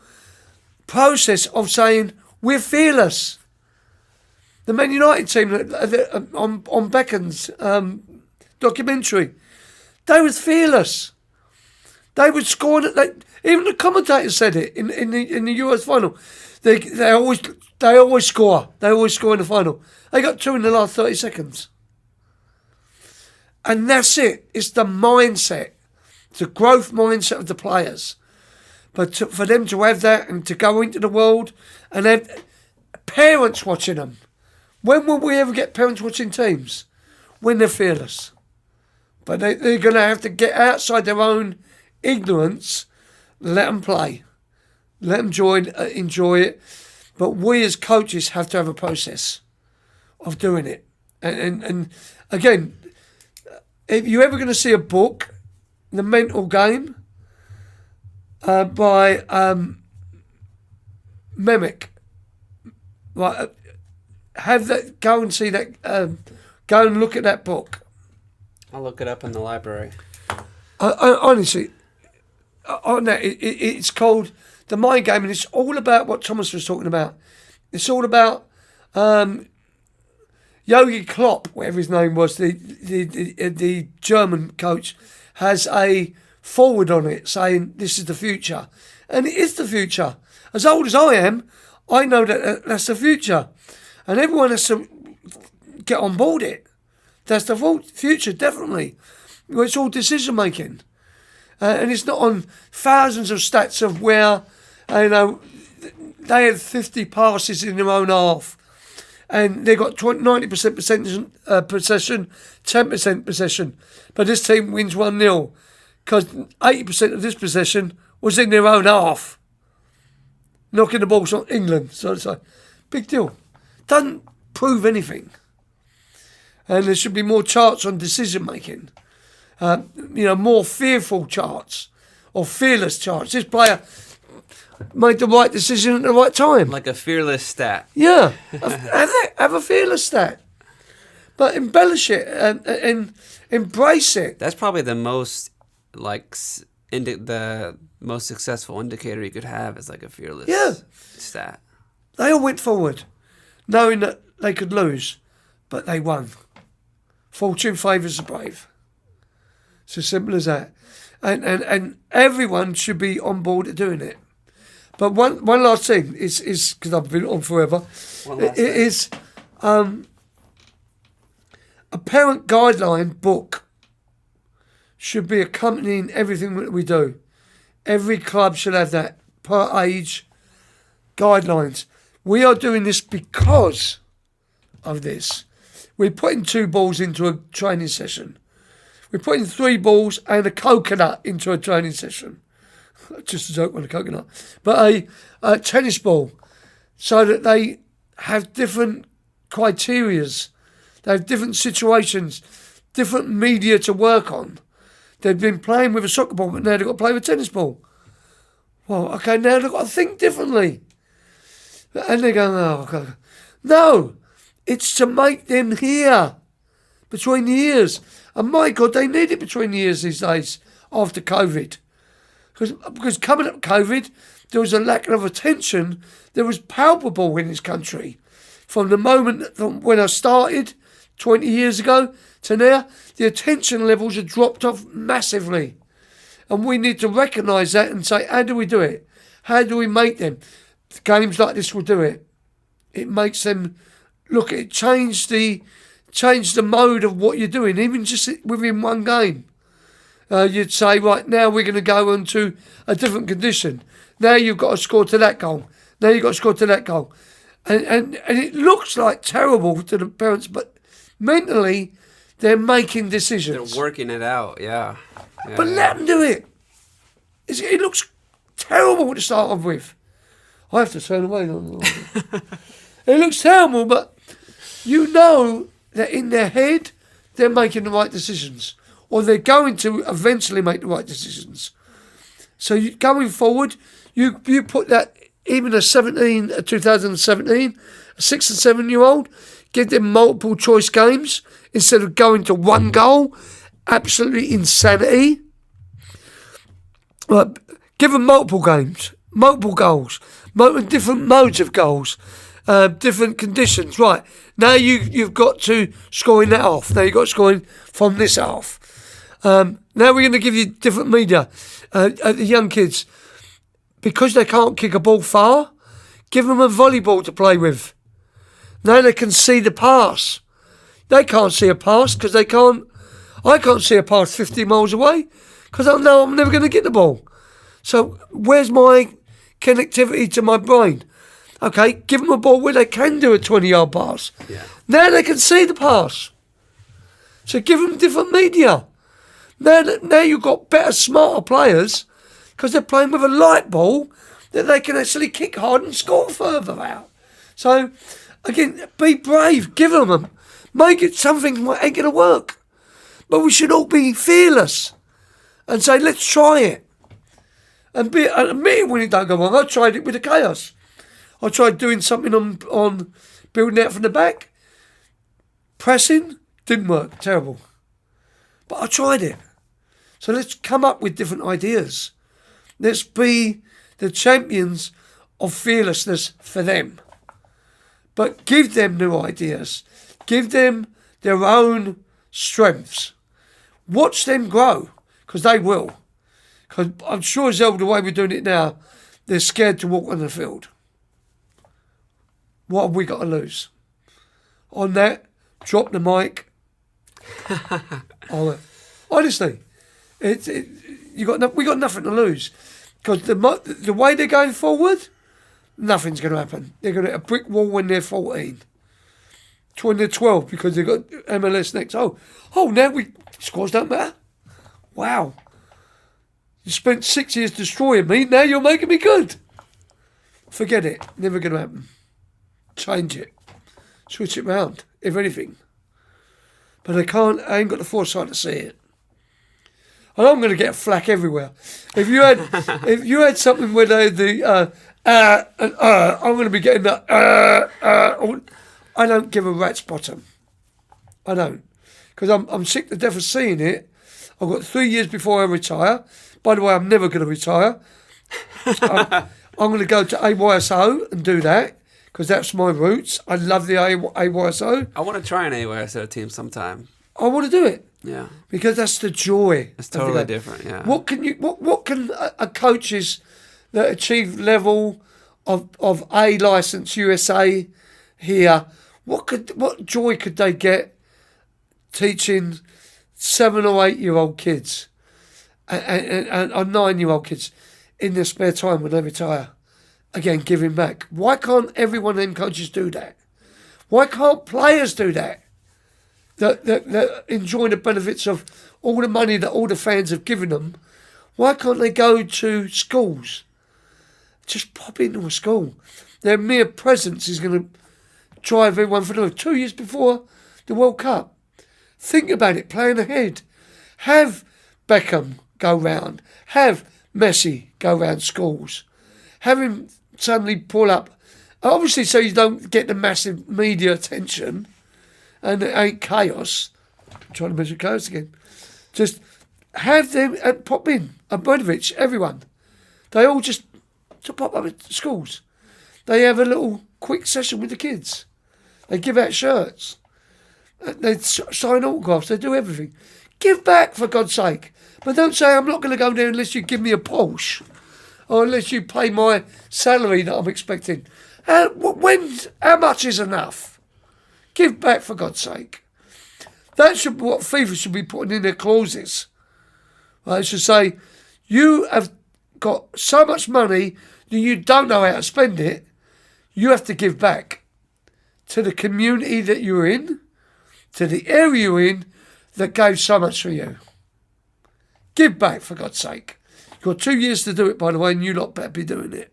process of saying, we're fearless. The Man United team on Beckham's documentary, they was fearless. They would score. Even the commentators said it in the Euros final. They always score. They always score in the final. They got 2 in the last 30 seconds. And that's it. It's the mindset, the growth mindset of the players. But for them to have that and to go into the world and have parents watching them. When will we ever get parents watching teams? When they're fearless. But they're going to have to get outside their own ignorance, let them play. Let them enjoy it. But we as coaches have to have a process of doing it. And again, if you're ever going to see a book, The Mental Game, by Memick, right, have that. Go and see that. Go and look at that book. I'll look it up in the library. Honestly, on that, it's called The Mind Game, and it's all about what Thomas was talking about. It's all about Yogi Klopp, whatever his name was, the German coach, has a forward on it saying this is the future, and it is the future. As old as I am, I know that that's the future, and everyone has to get on board it. That's the future, definitely. It's all decision making, and it's not on thousands of stats of where they had 50 passes in their own half, and they got 90% possession, 10% possession, but this team wins 1-0 because 80% of this possession was in their own half, knocking the balls on England. So it's like, big deal. Doesn't prove anything. And there should be more charts on decision making. More fearful charts or fearless charts. This player made the right decision at the right time. Like a fearless stat. Yeah. Have a fearless stat. But embellish it and embrace it. That's probably the most, the most successful indicator you could have is like a fearless stat. They all went forward, knowing that they could lose, but they won. Fortune favours the brave. It's as simple as that. And everyone should be on board at doing it. But one last thing is because I've been on forever. It is a parent guideline book should be accompanying everything that we do. Every club should have that per age guidelines. We are doing this because of this. We're putting 2 balls into a training session. We're putting 3 balls and a coconut into a training session. Just a joke on a coconut. But a tennis ball, so that they have different criterias. They have different situations, different media to work on. They've been playing with a soccer ball, but now they've got to play with a tennis ball. Well, okay, now they've got to think differently. And they go, oh, okay. No, it's to make them hear between the years. And my God, they need it between the years these days after COVID. Because coming up COVID, there was a lack of attention that was palpable in this country. From the moment when I started 20 years ago to now, the attention levels have dropped off massively. And we need to recognise that and say, how do we do it? How do we make them? Games like this will do it. It makes them look. It change the mode of what you're doing, even just within one game. You'd say, right, now we're going to go into a different condition. Now you've got to score to that goal. Now you've got to score to that goal. And it looks like terrible to the parents, but mentally they're making decisions. They're working it out, yeah. But let them do it. It looks terrible to start off with. I have to turn away. It looks terrible, but you know that in their head they're making the right decisions. Or they're going to eventually make the right decisions. So going forward, you put that, even a 2017, a 6 and 7 year old, give them multiple choice games instead of going to one goal. Absolutely insanity. Right, give them multiple games, multiple goals, different modes of goals, different conditions. Right, now you've got to scoring that off. Now you've got scoring from this half. Now we're going to give you different media. The young kids, because they can't kick a ball far, give them a volleyball to play with. Now they can see the pass. They can't see a pass because I can't see a pass 50 miles away because I know I'm never going to get the ball. So where's my connectivity to my brain? Okay, give them a ball where they can do a 20-yard pass. Yeah. Now they can see the pass. So give them different media. Now you've got better, smarter players because they're playing with a light ball that they can actually kick hard and score further out. So, again, be brave. Give them. Make it something that ain't going to work. But we should all be fearless and say, let's try it. And admit it when it don't go wrong. I tried it with the chaos. I tried doing something on building out from the back. Pressing, didn't work. Terrible. But I tried it. So let's come up with different ideas. Let's be the champions of fearlessness for them. But give them new ideas. Give them their own strengths. Watch them grow, because they will. Because I'm sure as hell the way we're doing it now, they're scared to walk on the field. What have we got to lose? On that, drop the mic. Honestly. We got nothing to lose, because the way they're going forward, nothing's going to happen. They're going to hit a brick wall when they're 14, when they're 12, because they've got MLS next. Now scores don't matter. Wow, you spent 6 years destroying me. Now you're making me good. Forget it. Never going to happen. Change it. Switch it round, if anything. But I ain't got the foresight to see it. And I'm going to get flack everywhere. If you had something where I'm going to be getting that. I don't give a rat's bottom. I don't, because I'm sick to death of seeing it. I've got 3 years before I retire. By the way, I'm never going to retire. I'm going to go to AYSO and do that, because that's my roots. I love the AYSO. I want to try an AYSO team sometime. I want to do it. Yeah. Because that's the joy. It's totally different, yeah. What can a coaches that achieve level of A license USA here, what joy could they get teaching 7 or 8 year old kids and 9-year-old kids in their spare time when they retire? Again, giving back. Why can't every one of them coaches do that? Why can't players do that? That enjoying the benefits of all the money that all the fans have given them. Why can't they go to schools? Just pop into a school. Their mere presence is going to drive everyone for the roof. 2 years before the World Cup. Think about it, plan ahead. Have Beckham go round. Have Messi go round schools. Have him suddenly pull up. Obviously, so you don't get the massive media attention and it ain't chaos. I'm trying to measure chaos again. Just have them and pop in. Abramovich, everyone. They all just to pop up at schools. They have a little quick session with the kids. They give out shirts. They sign autographs. They do everything. Give back, for God's sake. But don't say, I'm not going to go there unless you give me a Porsche or unless you pay my salary that I'm expecting. How much is enough? Give back, for God's sake. That should be what FIFA should be putting in their clauses. Right? It should say, you have got so much money that you don't know how to spend it. You have to give back to the community that you're in, to the area you're in, that gave so much for you. Give back, for God's sake. You've got 2 years to do it, by the way, and you lot better be doing it.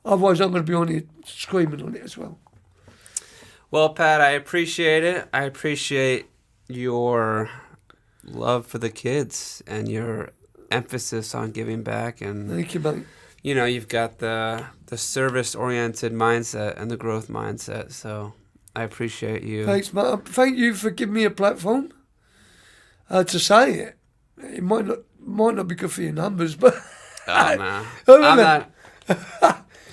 Otherwise, I'm going to be on here screaming on it as well. Well, Pat, I appreciate it. I appreciate your love for the kids and your emphasis on giving back. And thank you, mate. You know, you've got the service-oriented mindset and the growth mindset, so I appreciate you. Thanks, mate. Thank you for giving me a platform to say it. It might not be good for your numbers, but oh no,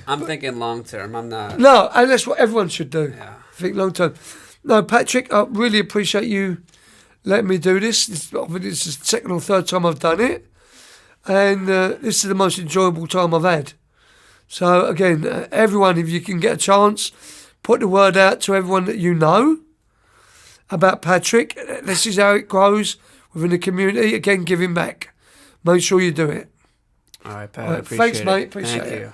I'm thinking long term. I'm not. No, and that's what everyone should do. Yeah. Think long term. No, Patrick, I really appreciate you letting me do this. This is the second or third time I've done it, and this is the most enjoyable time I've had. So again, everyone, if you can get a chance, put the word out to everyone that you know about Patrick. This is how it grows within the community. Again, giving back. Make sure you do it. All right, Pat. I appreciate thanks, it. mate. Appreciate Thank it. you.